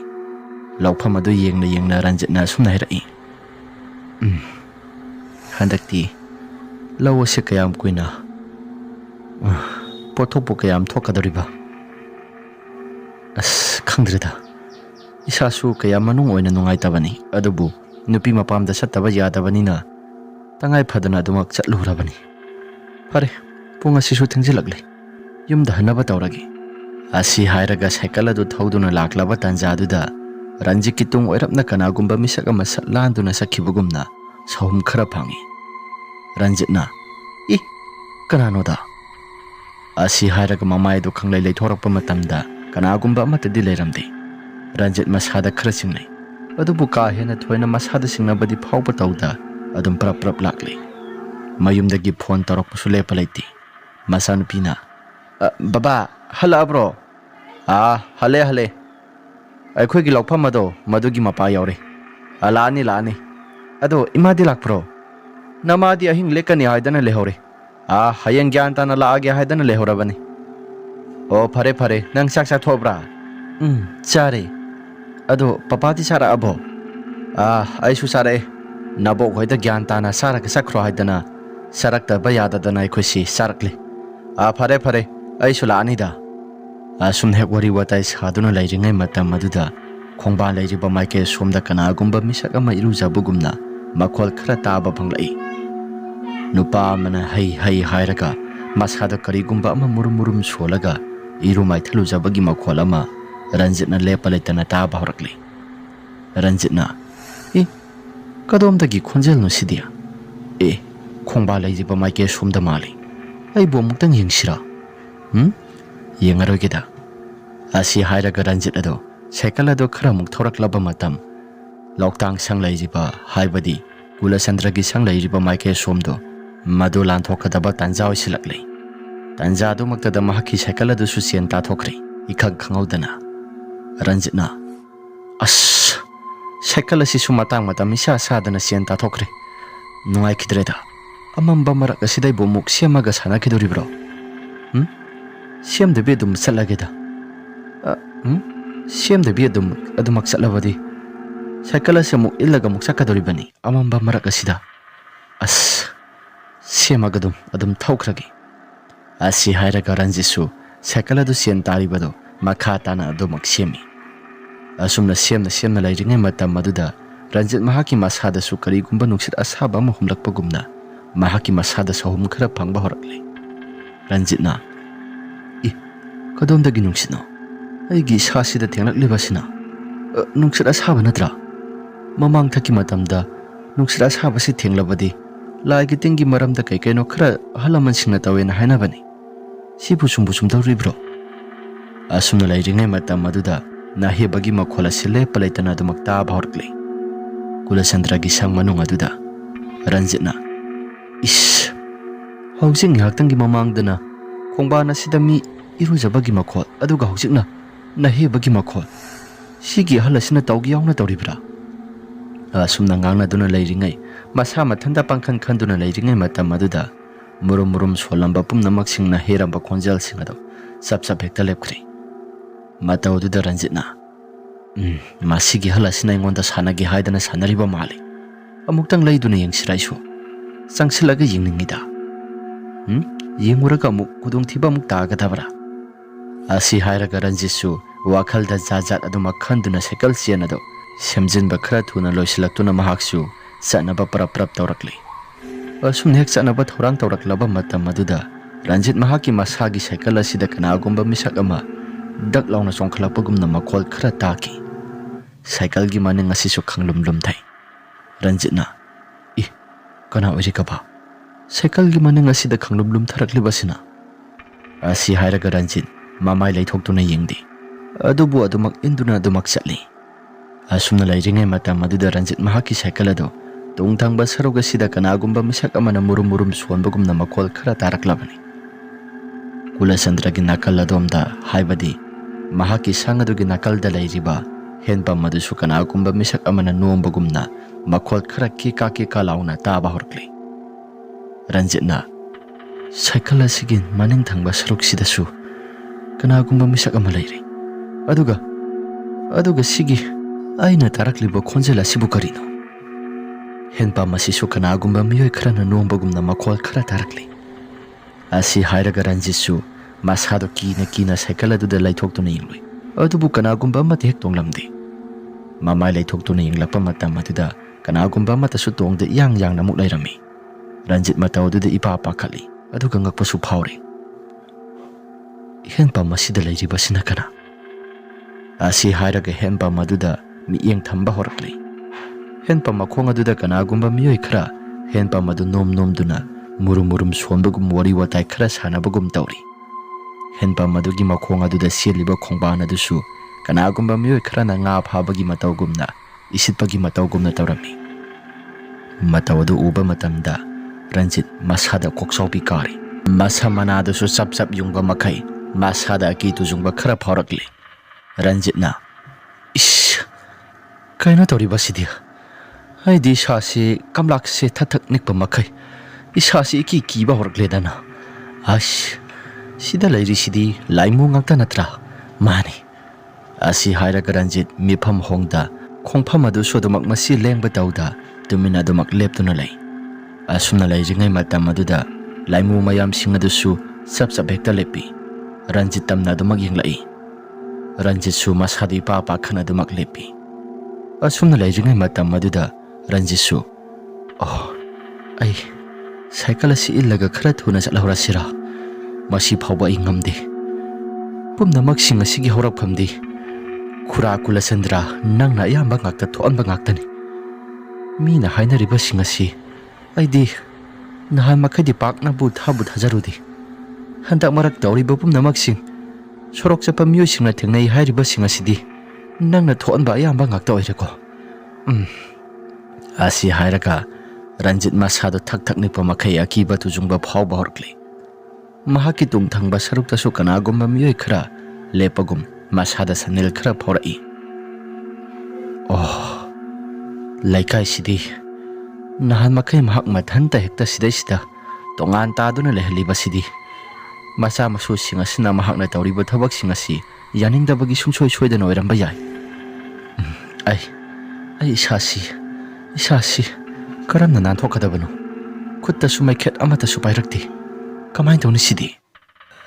ꯂꯧꯐꯝ ꯑꯗꯨ ꯌꯦꯡꯅ ꯌꯦꯡꯅ ꯔꯟꯖꯤꯠꯅ ꯑꯁꯨꯝꯅ ꯍꯥꯏꯔꯛꯏ. ꯍꯟꯗꯛꯇꯤ ꯂꯧ ꯑꯁꯤ ꯀꯌꯥꯝ ꯀꯨꯏꯅ ꯄꯣꯠꯊꯣꯛꯄꯨ ꯀꯌꯥꯝ ꯊꯣꯛꯀꯗꯧꯔꯤꯕ? ꯈꯪꯗ꯭ꯔꯦꯗ. ꯏꯁꯥꯁꯨ ꯀꯌꯥ ꯃꯅꯨꯡ ꯑꯣꯏꯅ ꯅꯨꯡꯉꯥꯏꯇꯕꯅꯤ. ꯑꯗꯨꯕꯨ ꯅꯨꯄꯤ ꯃꯄꯥꯝꯗ ꯆꯠꯇꯕ ꯌꯥꯗꯕꯅꯤꯅ ꯇꯉꯥꯏ ꯐꯗꯅ ꯑꯗꯨꯃꯛ ꯆꯠꯂꯨꯔꯕꯅꯤ. ꯐꯔꯦ, ꯄꯨꯡ ꯑꯁꯤꯁꯨ ꯊꯦꯡꯖꯤꯜꯂꯛꯂꯦ, ꯌꯨꯝꯗ ꯍꯟꯅꯕ ꯇꯧꯔꯒꯦ. ꯑꯁꯤ ꯍꯥꯏꯔꯒ ꯁꯥꯏꯀꯜ ꯑꯗꯨ ꯊꯧꯗꯨꯅ ꯂꯥꯛꯂꯕ ꯇꯥꯟꯖꯥꯗꯨꯗ ꯔꯟꯖꯤꯠꯀꯤ ꯇꯨꯡ ꯑꯣꯏꯔꯞꯅ ꯀꯅꯥꯒꯨꯝꯕ ꯃꯤꯁꯛ ꯑꯃ ꯁꯠ ꯂꯥꯟꯗꯨꯅ ꯆꯠꯈꯤꯕꯒꯨꯝꯅ ꯁꯍꯨꯝ ꯈꯔ ꯐꯪꯏ. ꯔꯟꯖꯤꯠꯅ ꯀꯅꯥꯅꯣꯗ? ꯑꯁꯤ ꯍꯥꯏꯔꯒ ꯃꯃꯥꯏ ꯑꯗꯨ ꯈꯪꯂꯩ ꯂꯩꯊꯣꯔꯛꯄ ꯃꯇꯝꯗ ꯀꯅꯥꯒꯨꯝꯕ ꯑꯃꯠꯇꯗꯤ ꯂꯩꯔꯝꯗꯦ. ꯔꯟꯖꯤꯠ ꯃꯁꯥꯗ ꯈꯔ ꯆꯤꯡꯅꯩ. ꯑꯗꯨꯕꯨ ꯀꯥ ꯍꯦꯟꯅ ꯊꯣꯏꯅ ꯃꯁꯥꯗ ꯆꯤꯡꯅꯕꯗꯤ ꯐꯥꯎꯕ ꯇꯧꯗ ꯑꯗꯨꯝ ꯄ꯭ꯔꯞ ꯄ꯭ꯔꯞ ꯂꯥꯛꯂꯤ. ꯃꯌꯨꯝꯗꯒꯤ ꯐꯣꯟ ꯇꯧꯔꯛꯄꯁꯨ ꯂꯦꯞꯄ ꯂꯩꯇꯦ. ꯃꯆꯥꯅꯨꯄꯤꯅ ꯕꯕꯥ ꯍꯜꯂꯛꯑꯕ꯭ꯔꯣ? ꯍꯜꯂꯦ. ꯑꯩꯈꯣꯏꯒꯤ ꯂꯧꯐꯝ ꯑꯗꯣ ꯃꯗꯨꯒꯤ ꯃꯄꯥ ꯌꯧꯔꯦ. ꯂꯥꯛꯑꯅꯤ. ꯑꯗꯣ ꯏꯃꯥꯗꯤ ꯂꯥꯛꯄ꯭ꯔꯣ? ꯅꯃꯥꯗꯤ ꯑꯍꯤꯡ ꯂꯦꯛꯀꯅꯤ ꯍꯥꯏꯗꯅ ꯂꯩꯍꯧꯔꯦ. ꯍꯌꯦꯡ ꯒ꯭ꯌꯥꯟ ꯇꯥꯅ ꯂꯥꯛꯑꯒꯦ ꯍꯥꯏꯗꯅ ꯂꯩꯍꯧꯔꯕꯅꯤ. ꯑꯣ ꯐꯔꯦ, ꯅꯪ ꯆꯥꯛ ꯆꯥꯊꯣꯛꯑꯕ꯭ꯔꯥ? ꯆꯥꯔꯦ. ꯑꯗꯣ ꯄꯄꯥꯗꯤ ꯆꯥꯔꯛꯑꯕꯣ? ꯑꯩꯁꯨ ꯆꯥꯔꯛꯑꯦ. ꯅꯕꯣꯛ ꯍꯣꯏꯗ ꯒ꯭ꯌꯥꯟ ꯇꯥꯅ ꯆꯥꯔꯒ ꯆꯠꯈ꯭ꯔꯣ ꯍꯥꯏꯗꯅ ꯆꯥꯔꯛꯇꯕ ꯌꯥꯗꯗꯅ ꯑꯩꯈꯣꯏꯁꯤ ꯆꯥꯔꯛꯂꯤ. ꯐꯔꯦ, ꯑꯩꯁꯨ ꯂꯥꯛꯑꯅꯤꯗ. ꯑꯁꯨꯝ ꯍꯦꯛ ꯋꯥꯔꯤ ꯋꯥꯇꯥꯏ ꯁꯥꯗꯨꯅ ꯂꯩꯔꯤꯉꯩ ꯃꯇꯝ ꯑꯗꯨꯗ ꯈꯣꯡꯕꯥꯟ ꯂꯩꯔꯤꯕ ꯃꯥꯏꯀꯩ ꯁꯣꯝꯗ ꯀꯅꯥꯒꯨꯝꯕ ꯃꯤꯁꯛ ꯑꯃ ꯏꯔꯨꯖꯕꯒꯨꯝꯅ ꯃꯈꯣꯜ ꯈꯔ ꯇꯥꯕ ꯐꯪꯂꯛꯏ. ꯅꯨꯄꯥ ꯑꯃꯅ ꯍꯩ ꯍꯥꯏꯔꯒ ꯃꯁꯥꯗ ꯀꯔꯤꯒꯨꯝꯕ ꯑꯃ ꯃꯨꯔꯨꯝ ꯃꯨꯔꯨꯝ ꯁꯣꯜꯂꯒ ꯏꯔꯨ ꯃꯥꯏꯊꯜꯂꯨꯖꯕꯒꯤ ꯃꯈꯣꯜ ꯑꯃ ꯔꯟꯖꯤꯠꯅ ꯂꯦꯞꯄ ꯂꯩꯇꯅ ꯇꯥꯕ ꯍꯧꯔꯛꯂꯤ. ꯔꯟꯖꯤꯠꯅ ꯀꯗꯣꯝꯗꯒꯤ ꯈꯣꯟꯖꯦꯜꯅꯣ ꯁꯤꯗꯤ? ꯈꯣꯡꯕꯥꯟ ꯂꯩꯔꯤꯕ ꯃꯥꯏꯀꯩ ꯁꯣꯝꯗ ꯃꯥꯜꯂꯤ. ꯑꯩꯕꯨ ꯑꯃꯨꯛꯇꯪ ꯌꯦꯡꯁꯤꯔꯥ? ꯌꯦꯡꯉꯔꯣꯏꯒꯦꯗ. ꯑꯁꯤ ꯍꯥꯏꯔꯒ ꯔꯟꯖꯤꯠ ꯑꯗꯣ ꯁꯥꯏꯀꯜ ꯑꯗꯨ ꯈꯔ ꯑꯃꯨꯛ ꯊꯧꯔꯛꯂꯕ ꯃꯇꯝ ꯂꯧꯇꯥꯡ ꯁꯪ ꯂꯩꯔꯤꯕ, ꯍꯥꯏꯕꯗꯤ ꯀꯨꯂꯆꯟꯗ꯭ꯔꯒꯤ ꯁꯪ ꯂꯩꯔꯤꯕ ꯃꯥꯏꯀꯩ ꯁꯣꯝꯗꯣ ꯃꯗꯨ ꯂꯥꯟꯊꯣꯛꯀꯗꯕ ꯇꯥꯟꯖꯥ ꯑꯣꯏꯁꯤꯜꯂꯛꯂꯤ. ꯇꯥꯟꯖꯥ ꯑꯗꯨꯃꯛꯇꯗ ꯃꯍꯥꯛꯀꯤ ꯁꯥꯏꯀꯜ ꯑꯗꯨꯁꯨ ꯆꯦꯟ ꯇꯥꯊꯣꯛꯈ꯭ꯔꯦ, ꯏꯈꯪ ꯈꯪꯍꯧꯗꯅ. ꯔꯟꯖꯤꯠꯅ ꯁꯥꯏꯀꯜ ꯑꯁꯤꯁꯨ ꯃꯇꯥꯡ ꯃꯇꯝ ꯏꯆꯥ ꯆꯥꯗꯅ ꯆꯦꯟ ꯇꯥꯊꯣꯛꯈ꯭ꯔꯦ. ꯅꯨꯡꯉꯥꯏꯈꯤꯗ꯭ꯔꯦꯗ. ꯑꯃꯝꯕ ꯃꯔꯛ ꯑꯁꯤꯗ ꯑꯩꯕꯨ ꯑꯃꯨꯛ ꯁꯦꯝꯃꯒ ꯁꯥꯟꯅꯈꯤꯗꯣꯔꯤꯕ꯭ꯔꯣ? ꯁꯦꯝꯗꯕꯤ ꯑꯗꯨꯝ ꯆꯠꯂꯒꯦꯗ. ꯁꯦꯝꯗꯕꯤ ꯑꯗꯨꯃꯛ ꯆꯠꯂꯕꯗꯤ ꯁꯥꯏꯀꯜ ꯑꯁꯤ ꯑꯃꯨꯛ ꯏꯜꯂꯒ ꯑꯃꯨꯛ ꯆꯠꯀꯗꯧꯔꯤꯕꯅꯤ ꯑꯃꯝꯕ ꯃꯔꯛ ꯑꯁꯤꯗ. ꯁꯦꯝꯃꯒ ꯑꯗꯨꯝ ꯊꯧꯈ꯭ꯔꯒꯦ. ꯑꯁꯤ ꯍꯥꯏꯔꯒ ꯔꯟꯖꯤꯠꯁꯨ ꯁꯥꯏꯀꯜ ꯑꯗꯨ ꯆꯦꯟ ꯇꯥꯔꯤꯕꯗꯣ ꯃꯈꯥ ꯇꯥꯅ ꯑꯗꯨꯃꯛ ꯁꯦꯝꯃꯤ. ꯑꯁꯨꯝꯅ ꯁꯦꯝꯅ ꯂꯩꯔꯤꯉꯩ ꯃꯇꯝ ꯑꯗꯨꯗ ꯔꯟꯖꯤꯠ ꯃꯍꯥꯛꯀꯤ ꯃꯁꯥꯗꯁꯨ ꯀꯔꯤꯒꯨꯝꯕ ꯅꯨꯡꯁꯤꯠ ꯑꯁꯥꯕ ꯑꯃ ꯍꯨꯝꯂꯛꯄꯒꯨꯝꯅ ꯃꯍꯥꯛꯀꯤ ꯃꯁꯥꯗ ꯁꯍꯨꯝ ꯈꯔ ꯐꯪꯕ ꯍꯧꯔꯛꯂꯤ. ꯔꯟꯖꯤꯠꯅ ꯀꯗꯣꯝꯗꯒꯤ ꯅꯨꯡꯁꯤꯠꯅꯣ? ꯑꯩꯒꯤ ꯏꯁꯥꯁꯤꯗ ꯊꯦꯡꯂꯛꯂꯤꯕꯁꯤꯅ ꯅꯨꯡꯁꯤꯠ ꯑꯁꯥꯕ ꯅꯠꯇ꯭ꯔꯥ? ꯃꯃꯥꯡꯊꯛꯀꯤ ꯃꯇꯝꯗ ꯅꯨꯡꯁꯤꯠ ꯑꯁꯥꯕꯁꯤ ꯊꯦꯡꯂꯕꯗꯤ ꯂꯥꯏꯒꯤ ꯇꯤꯟꯒꯤ ꯃꯔꯝꯗ ꯀꯩꯅꯣ ꯈꯔ ꯑꯍꯜ ꯂꯃꯟꯁꯤꯡꯅ ꯇꯧꯋꯦꯅ ꯍꯥꯏꯅꯕꯅꯤ. ꯁꯤꯕꯨ ꯆꯨꯝꯗꯧꯔꯤꯕ꯭ꯔꯣ? ꯑꯁꯨꯝꯅ ꯂꯩꯔꯤꯉꯩ ꯃꯇꯝ ꯑꯗꯨꯗ ꯅꯥꯍꯦꯕꯒꯤ ꯃꯈꯣꯜ ꯑꯁꯤ ꯂꯦꯞꯄ ꯂꯩꯇꯅ ꯑꯗꯨꯃꯛ ꯇꯥꯕ ꯍꯧꯔꯛꯂꯤ. ꯀꯨꯂꯆꯟꯗ꯭ꯔꯒꯤ ꯁꯪ ꯃꯅꯨꯡ ꯑꯗꯨꯗ ꯔꯟꯖꯤꯠꯅ ꯍꯧꯖꯤꯛ ꯉꯥꯏꯍꯥꯛꯇꯪꯒꯤ ꯃꯃꯥꯡꯗꯅ ꯈꯣꯡꯕꯥꯟ ꯑꯁꯤꯗ ꯃꯤ ꯏꯔꯨꯖꯕꯒꯤ ꯃꯈꯣꯜ, ꯑꯗꯨꯒ ꯍꯧꯖꯤꯛꯅ ꯅꯥꯍꯦꯕꯒꯤ ꯃꯈꯣꯜ. ꯁꯤꯒꯤ ꯑꯍꯜ ꯑꯁꯤꯅ ꯇꯧꯒꯦ ꯌꯥꯎꯅ ꯇꯧꯔꯤꯕ꯭ꯔꯥ? ꯑꯁꯨꯝꯅ ꯉꯥꯡꯅꯗꯨꯅ ꯂꯩꯔꯤꯉꯩ, ꯃꯁꯥ ꯃꯊꯟꯇ ꯄꯥꯡꯈꯟ ꯈꯟꯗꯨꯅ ꯂꯩꯔꯤꯉꯩ ꯃꯇꯝ ꯑꯗꯨꯗ ꯃꯨꯔꯨꯝ ꯃꯨꯔꯨꯝ ꯁꯣꯜꯂꯝꯕ ꯄꯨꯝꯅꯃꯛꯁꯤꯡꯅ ꯍꯦꯔꯝꯕ ꯈꯣꯟꯖꯦꯜꯁꯤꯡ ꯑꯗꯨ ꯆꯞ ꯍꯦꯛꯇ ꯂꯦꯞꯈ꯭ꯔꯦ. ꯃꯇꯧ ꯑꯗꯨꯗ ꯔꯟꯖꯤꯠꯅ Masigi halasina ingonda sanagi haidana sanariba mali. Amuktang layduna yengsiraisu. Sangsilaga yengningida. Yenguraga amuk kudungthiba amuk tagadabra. Asi hairaga Ranjitsu wakhalda jajat aduma khanduna cycle sianado semjinba khara thuna loisilaktuna mahaksu sanaba prap tawrakli. Asum hek sanaba thorang tawraklaba matam maduda Ranjit mahaki masagi cycle asida kanagumba misak ama dak launa songkhalapagumna makhol khara taki. Cycle gi maning asisu khanglumlum thai. Ranjitna kana oirika ba cycle gi maning asida khanglumlum tharakli basina. Asi hairaga Ranjit mamai laithoktuna yengdi. Adubu adumak induna adumak chatli. Asumna lairingai matam maduda Ranjit mahaki cycle ado tungthangba saruga sida kanagumba misak amana murum suanbagumna makhol khara taraklabani. Kulasandragi nakal adomda haibadi mahaki sangadugi nakalda lairiba henpa madusu kanagumba misak amana nuombagumna makhol khara ki ka launa taba horkli. Ranjitna cycle asigin maning thangba saruk sidasu kanagumba misak ama lairi. Aduga sigi aina tarakliba khonjela sibu karino. Henpa masisu kanagumba miyoi kharana nuombagumna makhol khara tarakli. Asi hairaga Ranjitsu masado kina cycle aduda laithoktuna yingloi. Adubu kanagumba amati hek tonglamdi. Mamai laithoktuna yinglakpa matam aduda kanagumba amatasu tongda yang namuk lairami. Ranjit mataw aduda ipa khali aduga ngakpasu phawri. Henpa masida lairiba sina kana. Asi hairaga henpa maduda miyeng thamba horakli. Henpa makhong aduda kanagumba miyoi khara henpa madu nomduna murum suanbagum wari watai khara sanabagum tawri. Henpa madugi makhong aduda sialiba khongbana adusu kanagumba miyoi khara na nga phabagi matawgumna isitpagi matawgumna tawrami. Mataw adu uba matamda Ranjit masada koksawpi kari. Masa mana adusu sap yungba makai masada aki tujungba khara phawrakli. Ranjitna kaina toriba sidia. Haidi shasi kamlak se thatak nikpa makai ishasi iki kiba horkledana. Sida lairi sidi laimu ngakta natra mani. Asi hairaga Ranjit mifam hongda khongpham adu sodumak masi lengba tawda tumina dumak leptuna lay. Asumna lairingai matam aduda laimu mayam singadusu sap hekta lepi. Ranjit tamna dumak yenglai. Ranjitsu masadi papa khana dumak lepi. Asumna lairingai matam aduda Ranjitsu ai cycle asi illaga khara thuna chatlahora sira masi phawba ingamde pumnamak sing asigi horakphamdi khura Kulasandra nangna yamba ngakta thoanba ngaktani mina hainariba sing asi aidi nahan makhadi pakna bu thajarudi handak marak tawriba pumnamak sing sorok chapa miyoi singna thengnai hairiba sing asidi nangna thoanba yamba ngakta oireko. Asi hairaga Ranjit masado thak nipa makai akiba tujungba phawba horkli. Mahaki tungthangba saruktasu kanagumba miyoi khara lepagum masada sanil khara phawrai. Laikai sidi nahan makai mahak mathanta hekta sida tongan taduna lehliba sidi masa masu singasina mahakna tawriba thabak singasi yaningdabagi soidana oiramba yai. Ai isasi karamna nanthokadabano khutta maiket amata pairakti kamai tawni sidi.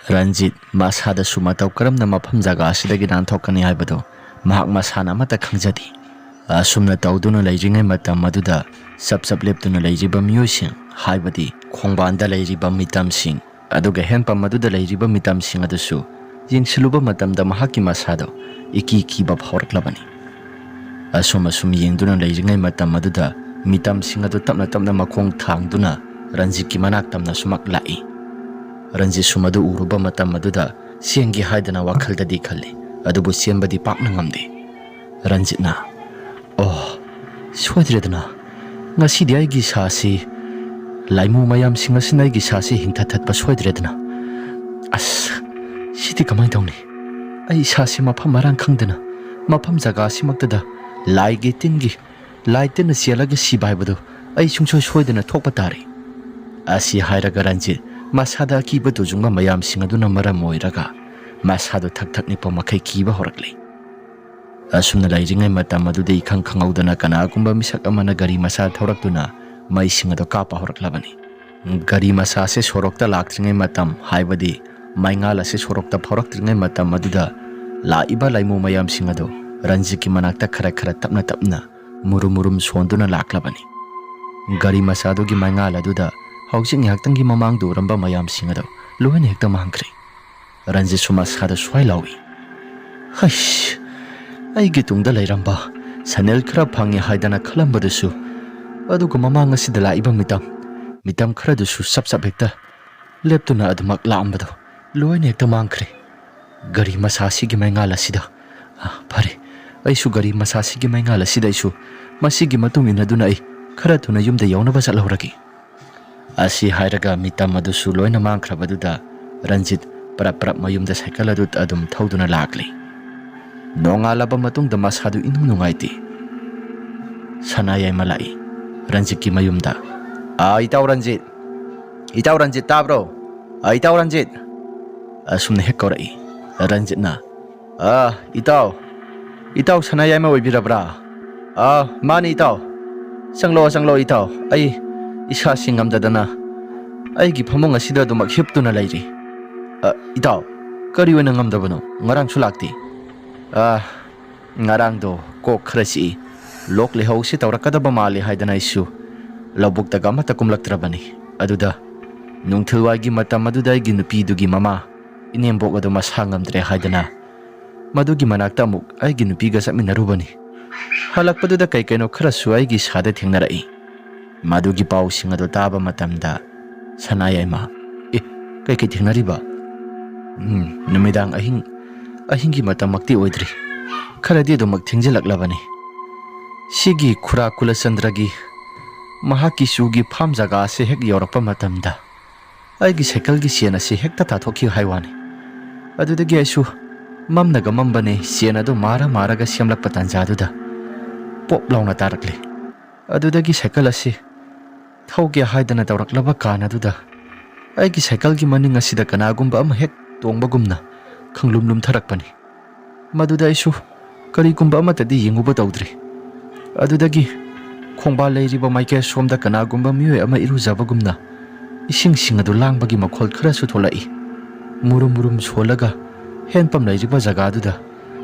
Ranjit masada mataw karamna mafam jaga asidagi nanthokani haibado mahak masana amata khangjadi. Asumna tawduna lairingai matam maduda sap leptuna lairiba miyoising haibadi khongbanda lairiba mitamsing aduga henpa maduda lairiba mitamsing adusu yengsiluba matamda mahaki masado iki ba phawraklabani. Asum yengduna lairingai matam maduda mitamsing adu tapna makhong thangduna Ranjit ki manak tamna sumak lai. Ranjit sumadu uruba matam maduda siengi haidana wakhalda di khalli adubu sienbadi pakna ngamde. Ranjitna soidredana ngasidi aigi sasi laimu mayam singasina aigi sasi hingthathatpa soidredana. Sidi kamai tawni ai sasi mafam marang khangdana mafam jaga simaktada laigi tingi laitena sialaga sibaibado ai soidana thokpa tari. Asi hairaga Ranjit masada akiba tujungba mayam singaduna maram oiraga masado thak nipa makai kiba horakli. Asumna lairingai matam adudi ikhang khangaudana kanagumba misak amana gari masa thaurakduna maising ado kapa horaklabani. Gari masa se sorokta laktringai matam haibadi maingala se sorokta phauraktingai matam aduda laiba laimu mayam singado Ranjit ki manakta khara khara tapna tapna murum sonduna laklabani. Gari masa do gi maingala aduda haujing yaktang gi mamang do ramba mayam singado lohen hekta mangkre. Ranjit sumas khada swai lawi. Haish aigi tungda lairamba sanel khara phangi haidana khalambadasu aduga mamang asida laiba mitam khara dusu sap hekta leptuna adumak laambado lohen hekta mangkre. Gari masa si gi maingala sida pare aisu gari masa si gi maingala sida isu masigi matung inaduna ai khara tuna yumda yauna basal horagi. Asi hairaga mitam adusu loina mangkhrabaduda Ranjit prap mayumda cycle adut adum thauduna lakli. Nongalaba matungda masadu inunungaiti. Sanayay malai Ranjit ki mayumda. Itaw Ranjit tabro. Itaw Ranjit. Asumna hekkorai. Ranjit na. Itaw sanayay ma oibirabra. Mani itaw. Sanglo itaw. Ay isa singamdadana. Ay giphamong asida dumak hiptuna lairi. Itaw, kari wana ngamdabano. Ngarang sulakti. Ngarang do kok khrasi. Lok lehau si tawrakadaba mali haidana isu. Labuk taga mata kumlaktrabani. Aduda nungthilwagi matam aduda igi nupidugi mama inembok ado mashangamdre haidana. Madugi manakta amuk aigi nupiga saminarubani. Halakpaduda kay kaino kharasu aigi sada thengnarai. Madugi pau singado taba matamda sanayay ma kay thengnariba. Numidang ahingi matamakti oidri. Kharadi do magthengjilaklabani. Sigi khura kulasandragi mahaki sugi pham jaga se hek yorapa matamda aigi cycle gi siena se hekta tathokhi haiwani. Adudagi aisu mamnaga mambane siena do mara ga siamlak patanjaduda pop launa tarakli. Adudagi cycle ase thauge haidana tawraklaba kana duda aigi cycle gi maning asida kanagumba ama hek tongbagumna khanglumlum tharakpani. Maduda aisu karigumba amatadi yenguba tawdri. Adudagi khongba leiriba maike somda kanagumba miyoi ama irujabagumna ising adu langbagi makhol kharasu tholai. Murum solaga henpam leiriba jaga aduda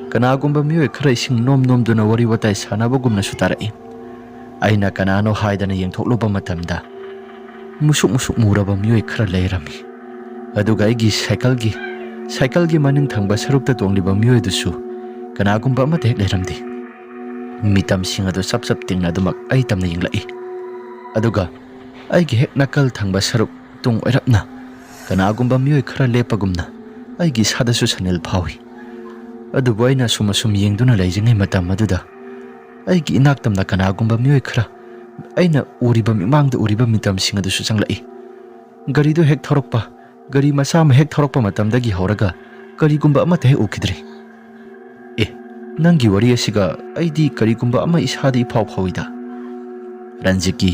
kanagumba miyoi khara ising nomduna wari watai sanabagumna sutarai. Aina kanano haidana yengthokluba matamda musuk muraba miyoi khara leirami. Aduga aigi cycle gi maning thangba sarukta tongliba miyoi dusu kanagumba amate hek leiramdi. Mitam singado sap tingna dumak ay tamna yinglai. Aduga aigi hek nakal thangba saruk tung oirapna kanagumba miyoi khara lepagumna aigi sadasu sanel phawi. Adubu aina sumasum yengduna leijingai matam aduda aigi inaktamna kanagumba miyoi khara aina uriba mimangda uriba mitam singadusu changlai. Garido hek thorokpa gari masama hek thorokpa matamdagi horaga karigumba amate hek ukidri. Nangi wari asiga aidi karigumba ama isadi phawida. Ranjit ki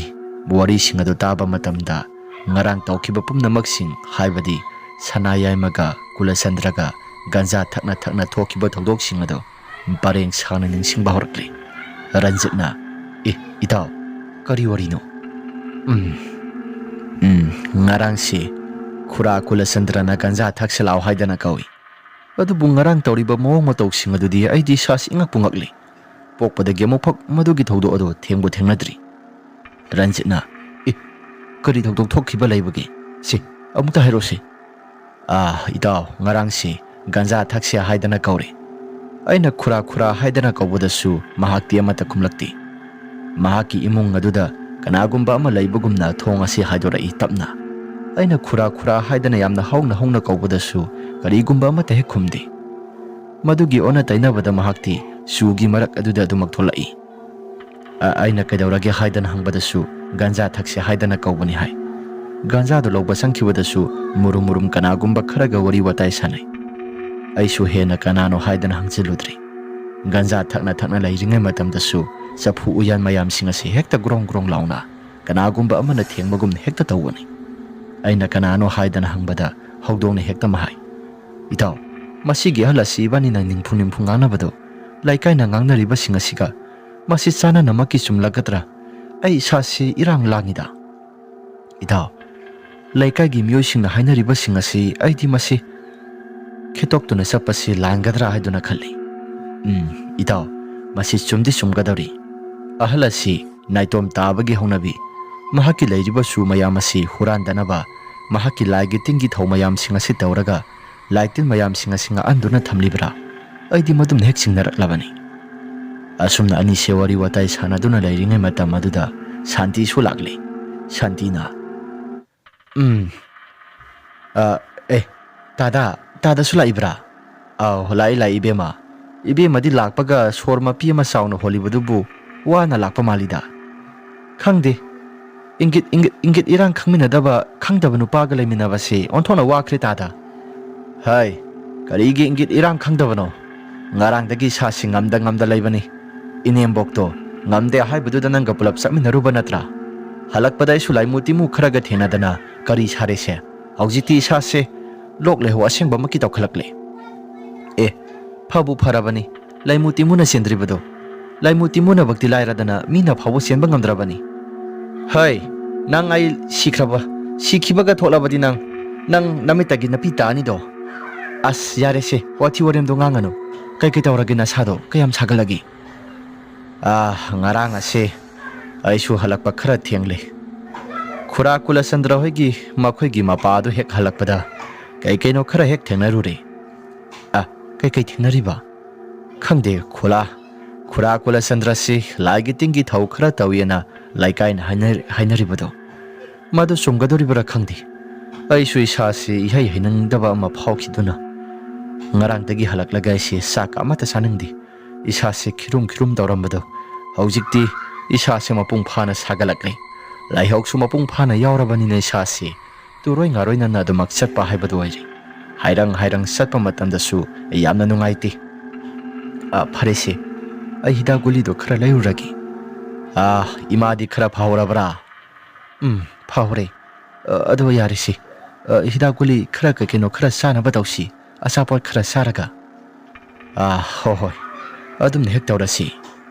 wari singado taba matamda ngarang tawkiba pumnamaksing haibadi sanayay maga kulasandraga ganja thakna thokiba thodok singado pareng sana ningsingba horakli. Ranjit na itaw kari wari no. Ngarang si khura kulasandrana ganja thakselao haidana kawi. Adubu ngarang tawriba mawang matau singadudi aidi sas ingak pungakli. Pokpadagi amok madugi thawdo ado thengnadri. Ranjit na kari thawdok thokhiba laibagi si amuta hairo si. Itaw ngarang si ganja thakse haidana kawri. Aina khura haidana kawbadasu mahakti amata kumlakti. Mahaki imung aduda kanagumba ama laibagumna thong asi haidorai tapna. Aina khura haidana yamna hongna kawbadasu karigumba amata hek khumdi. Madugi ona tainabada mahakti sugi marak aduda adumak tholai. Aina kaidaurage haidana hangbadasu ganja thakse haidana kawbani hai. Ganja do lawba sangkhibadasu murum kanagumba kharaga wari watai sanai. Aisu hena kanano haidana hangchiludri. Ganja thakna lairingai matamdasu saphu uyan mayam singasi hekta grong launa kanagumba amana thengmagumna hekta tawani. Aina kanano haidana hangbada hawdongna hekta mahai. Itaw masigi halasi bani nang ningphung ngana bado ꯂꯩꯀꯥꯏꯅ ꯉꯥꯡꯅꯔꯤꯕꯁꯤꯡ ꯑꯁꯤꯒ ꯃꯁꯤ ꯆꯥꯅꯅꯃꯛꯀꯤ ꯆꯨꯝꯂꯒꯗ꯭ꯔꯥ? ꯑꯩ ꯏꯁꯥꯁꯤ ꯏꯔꯥꯡ ꯂꯥꯡꯉꯤꯗ꯫ ꯏꯇꯥꯎ, ꯂꯩꯀꯥꯏꯒꯤ ꯃꯤꯑꯣꯏꯁꯤꯡꯅ ꯍꯥꯏꯅꯔꯤꯕꯁꯤꯡ ꯑꯁꯤ ꯑꯩꯗꯤ ꯃꯁꯤ ꯈꯦꯇꯣꯛꯇꯨꯅ ꯆꯠꯄꯁꯤ ꯂꯥꯟꯒꯗ꯭ꯔꯥ ꯍꯥꯏꯗꯨꯅ ꯈꯜꯂꯤ꯫ ꯏꯇꯥꯎ, ꯃꯁꯤ ꯆꯨꯝꯗꯤ ꯆꯨꯝꯒꯗꯧꯔꯤ꯫ ꯑꯍꯜ ꯑꯁꯤ ꯅꯥꯏꯇꯣꯝ ꯇꯥꯕꯒꯤ ꯍꯧꯅꯕꯤ ꯃꯍꯥꯛꯀꯤ ꯂꯩꯔꯤꯕ ꯆꯨ ꯃꯌꯥꯝ ꯑꯁꯤ ꯍꯨꯔꯥꯟꯗꯅꯕ ꯃꯍꯥꯛꯀꯤ ꯂꯥꯏꯒꯤ ꯇꯤꯟꯒꯤ ꯊꯧ ꯃꯌꯥꯝꯁꯤꯡ ꯑꯁꯤ ꯇꯧꯔꯒ ꯂꯥꯏꯇꯤꯟ ꯃꯌꯥꯝꯁꯤꯡ ꯑꯁꯤ ꯉꯥꯛꯍꯟꯗꯨꯅ ꯊꯝꯂꯤꯕ꯭ꯔꯥ? ꯑꯩꯗꯤ ꯃꯗꯨꯝꯅ ꯍꯦꯛ ꯆꯤꯡꯅꯔꯛꯂꯕꯅꯤ꯫ ꯑꯁꯨꯝꯅ ꯑꯅꯤꯁꯦ ꯋꯥꯔꯤ ꯋꯥꯇꯥꯏ ꯁꯥꯟꯅꯗꯨꯅ ꯂꯩꯔꯤꯉꯩ ꯃꯇꯝ ꯑꯗꯨꯗ ꯁꯥꯟꯇꯤꯁꯨ ꯂꯥꯛꯂꯤ꯫ ꯁꯥꯟꯇꯤꯅ ꯇꯥꯗꯁꯨ ꯂꯥꯛꯏꯕ꯭ꯔꯥ? ꯑꯥꯎ, ꯂꯥꯛꯏ ꯏꯕꯦꯝꯃ꯫ ꯏꯕꯦꯝꯃꯗꯤ ꯂꯥꯛꯄꯒ ꯁꯣꯔ ꯃꯄꯤ ꯑꯃ ꯆꯥꯎꯅ ꯍꯣꯜꯂꯤꯕꯗꯨꯕꯨ ꯋꯥꯅ ꯂꯥꯛꯄ ꯃꯥꯜꯂꯤꯗ꯫ ꯈꯪꯗꯦ, ꯏꯪꯒꯤꯠ ꯏꯔꯥꯡ ꯈꯪꯃꯤꯟꯅꯗꯕ ꯈꯪꯗꯕ ꯅꯨꯄꯥꯒ ꯂꯩꯃꯤꯟꯅꯕꯁꯤ ꯑꯣꯟꯊꯣꯛꯅ ꯋꯥꯈ꯭ꯔꯦ ꯇꯥꯗ꯫ ꯍꯥꯏ, ꯀꯔꯤꯒꯤ ꯏꯪꯒꯤꯠ ꯏꯔꯥꯡ ꯈꯪꯗꯕꯅꯣ? ꯉꯔꯥꯡꯗꯒꯤ ꯏꯁꯥꯁꯤ ꯉꯝꯗ ꯂꯩꯕꯅꯤ꯫ ꯏꯅꯦꯝꯕꯣꯛꯇꯣ ꯉꯝꯗꯦ ꯍꯥꯏꯕꯗꯨꯗ ꯅꯪꯒ ꯄꯨꯂꯞ ꯆꯠꯃꯤꯟꯅꯔꯨꯕ ꯅꯠꯇ꯭ꯔꯥ? ꯍꯜꯂꯛꯄꯗ ꯑꯩꯁꯨ ꯂꯥꯏꯃꯨ ꯇꯤꯃꯨ ꯈꯔꯒ ꯊꯦꯡꯅꯗꯅ ꯀꯔꯤ ꯁꯥꯔꯦꯁꯦ? ꯍꯧꯖꯤꯛꯇꯤ ꯏꯁꯥꯁꯦ ꯂꯣꯛ ꯂꯩꯍꯧ ꯑꯁꯦꯡꯕꯃꯛꯀꯤ ꯇꯧꯈꯠꯂꯛꯂꯦ꯫ ꯐꯕꯨ ꯐꯔꯕꯅꯤ ꯂꯩꯃꯨ ꯇꯤꯃꯨꯅ ꯆꯦꯟꯗ꯭ꯔꯤꯕꯗꯣ꯫ ꯂꯩꯃꯨ ꯇꯤꯃꯨꯅꯕꯛꯇꯤ ꯂꯥꯏꯔꯗꯅ ꯃꯤꯅ ꯐꯥꯎꯕ ꯆꯦꯟꯕ ꯉꯝꯗ꯭ꯔꯕꯅꯤ꯫ ꯍꯩ, ꯅꯪ ꯑꯩ ꯁꯤꯈꯤꯕꯒ ꯊꯣꯛꯂꯕꯗꯤ ꯅꯪ ꯅꯃꯤꯠꯇꯒꯤ ꯅꯄꯤ ꯇꯥꯅꯤꯗꯣ꯫ ꯑꯁ ꯌꯥꯔꯦꯁꯦ, ꯋꯥꯊꯤ ꯋꯥꯔꯦꯝꯗꯣ ꯉꯥꯡꯒꯅꯨ꯫ ꯀꯩ ꯇꯧꯔꯒꯦ ꯅꯁꯥꯗꯣ? ꯀꯌꯥꯝ ꯁꯥꯒꯠꯂꯒꯦ? ꯉꯔꯥꯡ ꯑꯁꯦ ꯑꯩꯁꯨ ꯍꯜꯂꯛꯄ ꯈꯔ ꯊꯦꯡꯂꯦ꯫ ꯈꯨꯔꯥ ꯀꯨꯂꯆꯟꯗ꯭ꯔ ꯍꯣꯏꯒꯤ ꯃꯈꯣꯏꯒꯤ ꯃꯄꯥꯗꯨ ꯍꯦꯛ ꯍꯜꯂꯛꯄꯗ ꯀꯩꯅꯣ ꯈꯔ ꯍꯦꯛ ꯊꯦꯡꯅꯔꯨꯔꯦ꯫ ꯀꯩ ꯊꯦꯡꯅꯔꯤꯕ? ꯈꯪꯗꯦ, ꯈꯨꯔꯥ ꯀꯨꯂꯆꯟꯗ꯭ꯔꯁꯤ ꯂꯥꯏꯒꯤ ꯇꯤꯟꯒꯤ ꯊꯧ ꯈꯔ ꯇꯧꯏꯅ ꯂꯩꯀꯥꯏꯅ ꯍꯥꯏꯅꯔꯤꯕꯗꯣ ꯃꯗꯨ ꯆꯨꯝꯒꯗꯧꯔꯤꯕ꯭ꯔꯥ ꯈꯪꯗꯦ꯫ ꯑꯩꯁꯨ ꯏꯁꯥꯁꯤ ꯏꯍꯩ ꯍꯩꯅꯤꯡꯗꯕ ꯑꯃ ꯐꯥꯎꯈꯤꯗꯨꯅ ꯉꯔꯥꯡꯗꯒꯤ ꯍꯜꯂꯛꯂꯒ ꯑꯩꯁꯤ ꯆꯥꯛ ꯑꯃꯠꯇ ꯆꯥꯅꯤꯡꯗꯦ꯫ ꯏꯁꯥꯁꯤ ꯈꯤꯔꯨꯝ ꯇꯧꯔꯝꯕꯗꯣ ꯍꯧꯖꯤꯛꯇꯤ ꯏꯁꯥꯁꯤ ꯃꯄꯨꯡ ꯐꯥꯅ ꯁꯥꯒꯠꯂꯛꯂꯦ꯫ ꯂꯥꯏꯍꯧꯁꯨ ꯃꯄꯨꯡ ꯐꯥꯅ ꯌꯥꯎꯔꯕꯅꯤꯅ ꯏꯁꯥꯁꯤ ꯇꯨꯔꯣꯏ ꯉꯥꯔꯣꯏꯅꯅ ꯑꯗꯨꯃꯛ ꯆꯠꯄ ꯍꯥꯏꯕꯗꯨ ꯑꯣꯏꯔꯦ꯫ ꯍꯥꯏꯔꯪ ꯆꯠꯄ ꯃꯇꯝꯗꯁꯨ ꯌꯥꯝꯅ ꯅꯨꯡꯉꯥꯏꯇꯦ꯫ ꯐꯔꯦꯁꯦ, ꯑꯩ ꯍꯤꯗꯥꯛ ꯒꯨꯂꯤꯗꯣ ꯈꯔ ꯂꯩꯔꯨꯔꯒꯦ꯫ ꯏꯃꯥꯗꯤ ꯈꯔ ꯐꯍꯧꯔꯕ꯭ꯔꯥ? ꯐꯍꯧꯔꯦ꯫ ꯑꯗꯣ ꯌꯥꯔꯦꯁꯦ, ꯍꯤꯗꯥꯛ ꯒꯨꯂꯤ ꯈꯔ ꯀꯩꯅꯣ ꯈꯔ ꯆꯥꯅꯕ ꯇꯧꯁꯤ, ꯑꯆꯥꯄꯣꯠ ꯈꯔ ꯆꯥꯔꯒ꯫ ꯍꯣꯏ, ꯑꯗꯨꯝꯅ ꯍꯦꯛ ꯇꯧꯔꯁꯤ꯫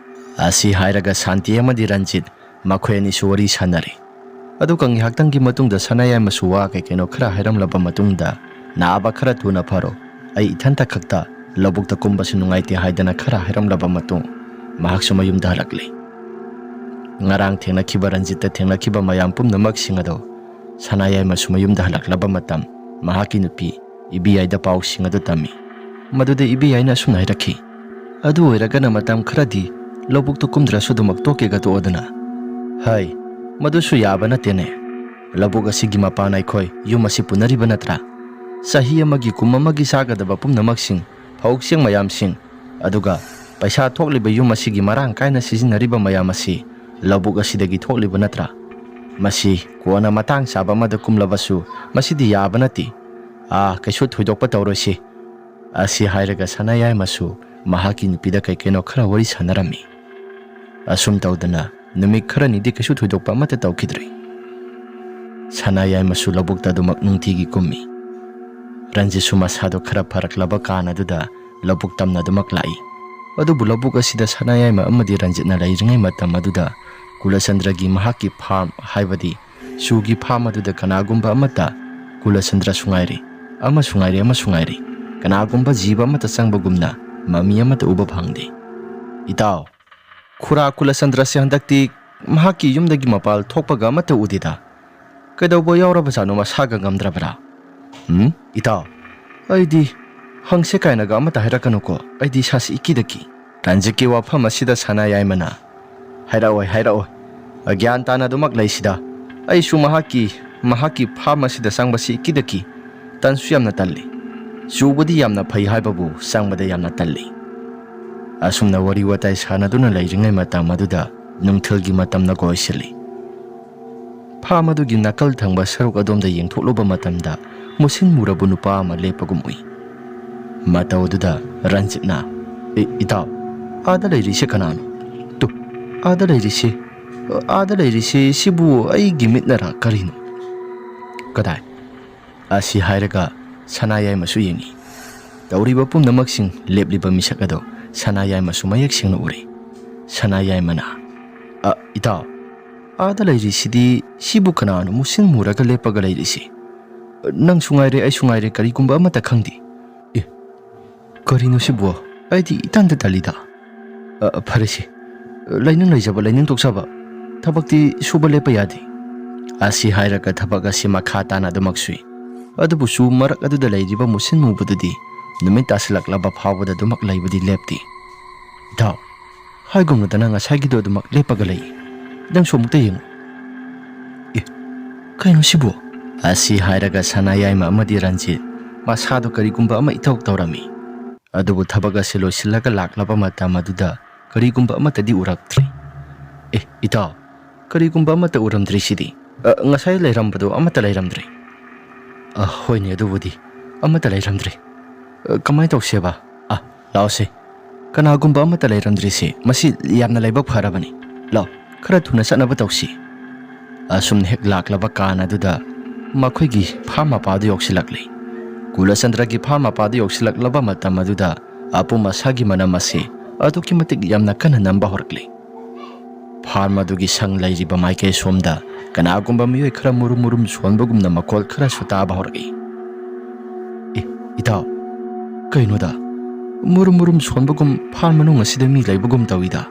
ꯑꯁꯤ ꯍꯥꯏꯔꯒ ꯁꯥꯟꯇꯤ ꯑꯃꯗꯤ ꯔꯟꯖꯤꯠ ꯃꯈꯣꯏ ꯑꯅꯤꯁꯨ ꯋꯥꯔꯤ ꯁꯥꯟꯅꯔꯦ꯫ ꯑꯗꯨꯒ ꯉꯥꯏꯍꯥꯛꯇꯪꯒꯤ ꯃꯇꯨꯡꯗ ꯁꯅꯥꯌꯥꯏꯃꯁꯨ ꯋꯥ ꯀꯩꯅꯣ ꯈꯔ ꯍꯥꯏꯔꯝꯂꯕ ꯃꯇꯨꯡꯗ ꯅꯥꯕ ꯈꯔ ꯊꯨꯅ ꯐꯔꯣ, ꯑꯩ ꯏꯊꯟꯇ ꯈꯛꯇ ꯂꯧꯕꯨꯛꯇ ꯀꯨꯝꯕꯁꯨ ꯅꯨꯡꯉꯥꯏꯇꯦ ꯍꯥꯏꯗꯅ ꯈꯔ ꯍꯥꯏꯔꯝꯂꯕ ꯃꯇꯨꯡ ꯃꯍꯥꯛꯁꯨ ꯃꯌꯨꯝꯗ ꯍꯜꯂꯛꯂꯦ꯫ ꯉꯔꯥꯡ ꯊꯦꯡꯅꯈꯤꯕ ꯔꯟꯖꯤꯠꯇ ꯊꯦꯡꯅꯈꯤꯕ ꯃꯌꯥꯝ ꯄꯨꯝꯅꯃꯛꯁꯤꯡ ꯑꯗꯣ ꯁꯅꯥꯌꯥꯏꯃꯁꯨ ꯃꯌꯨꯝꯗ ꯍꯜꯂꯛꯂꯕ ꯃꯇꯝ ꯃꯍꯥꯛꯀꯤ ꯅꯨꯄꯤ ꯏꯕꯤꯌꯥꯏꯗ ꯄꯥꯎꯁꯤꯡ ꯑꯗꯨ ꯇꯝꯃꯤ꯫ ꯃꯗꯨꯗ ꯏꯕꯤꯌꯥꯏꯅ ꯑꯁꯨꯝꯅ ꯍꯥꯏꯔꯛꯈꯤ, ꯑꯗꯨ ꯑꯣꯏꯔꯒꯅ ꯃꯇꯝ ꯈꯔꯗꯤ ꯂꯧꯕꯨꯛꯇ ꯀꯨꯝꯗ꯭ꯔꯁꯨ ꯑꯗꯨꯃꯛ ꯇꯣꯛꯀꯦꯒ ꯇꯣꯛꯑꯣꯗꯅ꯫ ꯍꯥꯏ, ꯃꯗꯨꯁꯨ ꯌꯥꯕ ꯅꯠꯇꯦꯅꯦ꯫ ꯂꯧꯕꯨꯛ ꯑꯁꯤꯒꯤ ꯃꯄꯥꯟ ꯑꯩꯈꯣꯏ ꯌꯨꯝ ꯑꯁꯤ ꯄꯨꯟꯅꯔꯤꯕ ꯅꯠꯇ꯭ꯔꯥ? ꯆꯍꯤ ꯑꯃꯒꯤ ꯀꯨꯝ ꯑꯃꯒꯤ ꯆꯥꯒꯗꯕ ꯄꯨꯝꯅꯃꯛꯁꯤꯡ, ꯐꯧꯆꯦꯡ ꯃꯌꯥꯝꯁꯤꯡ, ꯑꯗꯨꯒ ꯄꯩꯁꯥ ꯊꯣꯛꯂꯤꯕ ꯌꯨꯝ ꯑꯁꯤꯒꯤ ꯃꯔꯥꯡ ꯀꯥꯏꯅ ꯁꯤꯖꯤꯟꯅꯔꯤꯕ ꯃꯌꯥꯝ ꯑꯁꯤ ꯂꯧꯕꯨꯛ ꯑꯁꯤꯗꯒꯤ ꯊꯣꯛꯂꯤꯕ ꯅꯠꯇ꯭ꯔꯥ? ꯃꯁꯤ ꯀꯣꯟꯅ ꯃꯇꯥꯡ ꯆꯥꯕ ꯑꯃꯗ ꯀꯨꯝꯂꯕꯁꯨ ꯃꯁꯤꯗꯤ ꯌꯥꯕ ꯅꯠꯇꯦ꯫ ꯀꯩꯁꯨ ꯊꯣꯏꯗꯣꯛꯄ ꯇꯧꯔꯣꯏꯁꯤ꯫ ꯑꯁꯤ ꯍꯥꯏꯔꯒ ꯁꯅꯥꯌꯥꯏꯃꯁꯨ ꯃꯍꯥꯛꯀꯤ ꯅꯨꯄꯤꯗ ꯀꯩꯅꯣ ꯈꯔ ꯋꯥꯔꯤ ꯁꯥꯟꯅꯔꯝꯃꯤ꯫ ꯑꯁꯨꯝ ꯇꯧꯗꯅ ꯅꯨꯃꯤꯠ ꯈꯔꯅꯤꯗꯤ ꯀꯩꯁꯨ ꯊꯣꯏꯗꯣꯛꯄ ꯑꯃꯠꯇ ꯇꯧꯈꯤꯗ꯭ꯔꯦ꯫ ꯁꯅꯥꯌꯥꯏꯃꯁꯨ ꯂꯧꯕꯨꯛꯇ ꯑꯗꯨꯃꯛ ꯅꯨꯡꯇꯤꯒꯤ ꯀꯨꯝꯃꯤ꯫ ꯔꯟꯖꯤꯠꯁꯨ ꯃꯁꯥꯗꯣ ꯈꯔ ꯐꯔꯛꯂꯕ ꯀꯥꯟ ꯑꯗꯨꯗ ꯂꯧꯕꯨꯛ ꯇꯝꯅ ꯑꯗꯨꯃꯛ ꯂꯥꯛꯏ꯫ ꯑꯗꯨꯕꯨ ꯂꯧꯕꯨꯛ ꯑꯁꯤꯗ ꯁꯅꯥꯌꯥꯏꯃ ꯑꯃꯗꯤ ꯔꯟꯖꯤꯠꯅ ꯂꯩꯔꯤꯉꯩ ꯃꯇꯝ ꯑꯗꯨꯗ ꯀꯨꯂꯆꯟꯗ꯭ꯔꯒꯤ ꯃꯍꯥꯛꯀꯤ ꯐꯥꯔꯝ ꯍꯥꯏꯕꯗꯤ ꯆꯨꯒꯤ ꯐꯥꯔꯝ ꯑꯗꯨꯗ ꯀꯅꯥꯒꯨꯝꯕ ꯑꯃꯠꯇ, ꯀꯨꯂꯆꯟꯗ꯭ꯔꯁꯨ ꯉꯥꯏꯔꯦ, ꯑꯃꯁꯨ ꯉꯥꯏꯔꯦ, ꯀꯅꯥꯒꯨꯝꯕ ꯖꯤꯕ ꯑꯃꯠꯇ ꯆꯪꯕꯒꯨꯝꯅ ꯃꯃꯤ ꯑꯃꯠꯇ ꯎꯕ ꯐꯪꯗꯦ꯫ ꯏꯇꯥꯎ, ꯈꯨꯔꯥ ꯀꯨꯂꯆꯟꯗ꯭ꯔꯁꯦ ꯍꯟꯗꯛꯇꯤ ꯃꯍꯥꯛꯀꯤ ꯌꯨꯝꯗꯒꯤ ꯃꯄꯥꯜ ꯊꯣꯛꯄꯒ ꯑꯃꯠꯇ ꯎꯗꯦꯗ꯫ ꯀꯩꯗꯧꯕ ꯌꯥꯎꯔꯕꯖꯥꯠꯅꯣ? ꯃꯁꯥꯒ ꯉꯝꯗ꯭ꯔꯕ꯭ꯔꯥ? ꯏꯇꯥꯎ, ꯑꯩꯗꯤ ꯍꯪꯁꯦ ꯀꯥꯏꯅꯒ ꯑꯃꯠꯇ ꯍꯥꯏꯔꯛꯀꯅꯨꯀꯣ, ꯑꯩꯗꯤ ꯏꯁꯥꯁꯤ ꯏꯀꯤꯗꯀꯤ꯫ ꯔꯟꯖꯤꯠꯀꯤ ꯋꯥꯐꯝ ꯑꯁꯤꯗ ꯁꯅꯥꯌꯥꯏꯃꯅ, ꯍꯥꯏꯔꯛꯑꯣꯏ, ꯒ꯭ꯌꯥꯟ ꯇꯥꯅ ꯑꯗꯨꯃꯛ ꯂꯩꯁꯤꯗ꯫ ꯑꯩꯁꯨ ꯃꯍꯥꯛꯀꯤ ꯐꯥꯔꯝ ꯑꯁꯤꯗ ꯆꯪꯕꯁꯤ ꯏꯀꯤꯗꯀꯤ, ꯇꯟꯁꯨ ꯌꯥꯝꯅ ꯇꯜꯂꯤ꯫ ꯆꯨꯕꯗꯤ ꯌꯥꯝꯅ ꯐꯩ ꯍꯥꯏꯕꯕꯨ ꯆꯪꯕꯗ ꯌꯥꯝꯅ ꯇꯜꯂꯤ꯫ ꯑꯁꯨꯝꯅ ꯋꯥꯔꯤ ꯋꯥꯇꯥꯏ ꯁꯥꯟꯅꯗꯨꯅ ꯂꯩꯔꯤꯉꯩ ꯃꯇꯝ ꯑꯗꯨꯗ ꯅꯨꯡꯊꯤꯜꯒꯤ ꯃꯇꯝꯅꯒ ꯑꯣꯏꯁꯤꯜꯂꯤ꯫ ꯐꯥꯔꯝ ꯑꯗꯨꯒꯤ ꯅꯥꯀꯜ ꯊꯪꯕ ꯁꯔꯨꯛ ꯑꯗꯣꯝꯗ ꯌꯦꯡꯊꯣꯛꯂꯨꯕ ꯃꯇꯝꯗ ꯃꯨꯁꯤꯟ ꯃꯨꯔꯕ ꯅꯨꯄꯥ ꯑꯃ ꯂꯦꯞꯄꯒꯨꯝ ꯎꯏ꯫ ꯃꯇꯧ ꯑꯗꯨꯗ ꯔꯟꯖꯤꯠꯅ, ꯏꯇꯥꯎ, ꯑꯥꯗ ꯂꯩꯔꯤꯁꯦ ꯀꯅꯥꯅꯣ? ꯑꯥꯗ ꯂꯩꯔꯤꯁꯦ ꯁꯤꯕꯨ ꯑꯩꯒꯤ ꯃꯤꯠꯅꯔꯥ ꯀꯔꯤꯅꯣ? ꯀꯗꯥꯏ? ꯑꯁꯤ ꯍꯥꯏꯔꯒ ꯁꯅꯥꯌꯥꯏꯃꯁꯨ ꯌꯦꯡꯉꯤ꯫ ꯇꯧꯔꯤꯕ ꯄꯨꯝꯅꯃꯛꯁꯤꯡ ꯂꯦꯞꯂꯤꯕ ꯃꯤꯁꯛ ꯑꯗꯣ ꯁꯅꯥꯌꯥꯏꯃꯁꯨ ꯃꯌꯦꯛ ꯁꯦꯡꯅ ꯎꯔꯦ. ꯁꯅꯥꯌꯥꯏꯃꯅ ꯏꯇꯥꯎ, ꯑꯥꯗ ꯂꯩꯔꯤꯁꯤꯗꯤ ꯁꯤꯕꯨ ꯀꯅꯥꯅꯣ ꯃꯨꯁꯤꯟ ꯃꯨꯔꯒ ꯂꯦꯞꯄꯒ ꯂꯩꯔꯤꯁꯤ? ꯅꯪꯁꯨ ꯉꯥꯏꯔꯦ ꯑꯩꯁꯨ ꯉꯥꯏꯔꯦ ꯀꯔꯤꯒꯨꯝꯕ ꯑꯃꯠꯇ ꯈꯪꯗꯦ. ꯀꯔꯤꯅꯣ ꯁꯤꯕꯨ? ꯑꯩꯗꯤ ꯏꯇꯟꯇ ꯇꯜꯂꯤꯗ. ꯐꯔꯦꯁꯤ, ꯂꯩꯅꯤꯡ ꯂꯩꯖꯕ ꯂꯩꯅꯤꯡ ꯇꯣꯛꯆꯕ, ꯊꯕꯛꯇꯤ ꯁꯨꯕ ꯂꯦꯞꯄ ꯌꯥꯗꯦ. ꯑꯁꯤ ꯍꯥꯏꯔꯒ ꯊꯕꯛ ꯑꯁꯤ ꯃꯈꯥ ꯇꯥꯅ ꯑꯗꯨꯃꯛ ꯁꯨꯏ. ꯑꯗꯨꯕꯨꯁꯨ ꯃꯔꯛ ꯑꯗꯨꯗ ꯂꯩꯔꯤꯕ ꯃꯨꯁꯤꯟ ꯃꯨꯕꯗꯨꯗꯤ ꯅꯨꯃꯤꯠ ꯇꯥꯁꯤꯜꯂꯛꯂꯕ ꯐꯥꯎꯕꯗ ꯑꯗꯨꯃꯛ ꯂꯩꯕꯗꯤ ꯂꯦꯞꯇꯦ. ꯏꯇꯥꯎ, ꯍꯥꯏꯒꯨꯝꯅꯗꯅ ꯉꯁꯥꯏꯒꯤꯗꯣ ꯑꯗꯨꯃꯛ ꯂꯦꯞꯄꯒ ꯂꯩ. ꯅꯪꯁꯨ ꯑꯃꯨꯛꯇ ꯌꯦꯡꯉꯨ. ꯀꯩꯅꯣ ꯁꯤꯕꯨ? ꯑꯁꯤ ꯍꯥꯏꯔꯒ ꯁꯅꯥꯌꯥꯏꯃ ꯑꯃꯗꯤ ꯔꯟꯖꯤꯠ ꯃꯁꯥꯗꯣ ꯀꯔꯤꯒꯨꯝꯕ ꯑꯃ ꯏꯇꯧ ꯇꯧꯔꯝꯃꯤ. ꯑꯗꯨꯕꯨ ꯊꯕꯛ ꯑꯁꯤ ꯂꯣꯏꯁꯤꯜꯂꯒ ꯂꯥꯛꯂꯕ ꯃꯇꯝ ꯑꯗꯨꯗ ꯀꯔꯤꯒꯨꯝꯕ ꯑꯃꯠꯇꯗꯤ ꯎꯔꯛꯇ꯭ꯔꯤ. ꯏꯇꯥꯎ, ꯀꯔꯤꯒꯨꯝꯕ ꯑꯃꯠꯇ ꯎꯔꯝꯗ꯭ꯔꯤꯁꯤꯗꯤ? ꯉꯁꯥꯏ ꯂꯩꯔꯝꯕꯗꯣ ꯑꯃꯠꯇ ꯂꯩꯔꯝꯗ꯭ꯔꯤ. ꯍꯣꯏꯅꯦ, ꯑꯗꯨꯕꯨꯗꯤ ꯑꯃꯠꯇ ꯂꯩꯔꯝꯗ꯭ꯔꯤ. ꯀꯃꯥꯏꯅ ꯇꯧꯁꯦꯕ? ꯂꯥꯛꯑꯣꯁꯦ. ꯀꯅꯥꯒꯨꯝꯕ ꯑꯃꯠꯇ ꯂꯩꯔꯝꯗ꯭ꯔꯤꯁꯤ ꯃꯁꯤ ꯌꯥꯝꯅ ꯂꯥꯏꯕꯛ ꯐꯔꯕꯅꯤ. ꯂꯥꯛꯑꯣ, ꯈꯔ ꯊꯨꯅ ꯆꯠꯅꯕ ꯇꯧꯁꯤ. ꯑꯁꯨꯝꯅ ꯍꯦꯛ ꯂꯥꯛꯂꯕ ꯀꯥꯟ ꯑꯗꯨꯗ ꯃꯈꯣꯏꯒꯤ ꯐꯥꯔꯝ ꯃꯄꯥꯗꯨ ꯌꯧꯁꯤꯜꯂꯛꯂꯤ. ꯀꯨꯂꯆꯟꯗ꯭ꯔꯒꯤ ꯐꯥꯔꯝ ꯃꯄꯥꯗꯨ ꯌꯧꯁꯤꯜꯂꯛꯂꯕ ꯃꯇꯝ ꯑꯗꯨꯗ ꯑꯄꯨꯝ ꯑꯁꯥꯒꯤ ꯃꯅꯝ ꯑꯁꯤ ꯑꯗꯨꯛꯀꯤ ꯃꯇꯤꯛ ꯌꯥꯝꯅ ꯀꯟꯅ ꯅꯝꯕ ꯍꯧꯔꯛꯂꯤ. ꯐꯥꯔꯝ ꯑꯗꯨꯒꯤ ꯁꯪ ꯂꯩꯔꯤꯕ ꯃꯥꯏꯀꯩ ꯁꯣꯝꯗ ꯀꯅꯥꯒꯨꯝꯕ ꯃꯤꯑꯣꯏ ꯈꯔ ꯃꯨꯔꯨꯝ ꯃꯨꯔꯨꯝ ꯁꯣꯟꯕꯒꯨꯝꯅ ꯃꯈꯣꯜ ꯈꯔꯁꯨ ꯇꯥꯕ ꯍꯧꯔꯛꯏ. ꯏꯇꯥꯎ, ꯀꯩꯅꯣꯗ? ꯃꯨꯔꯨꯝ ꯃꯨꯔꯨꯝ ꯁꯣꯟꯕꯒꯨꯝ ꯐꯥꯔꯝ ꯃꯅꯨꯡ ꯑꯁꯤꯗ ꯃꯤ ꯂꯩꯕꯒꯨꯝ ꯇꯧꯏꯗ.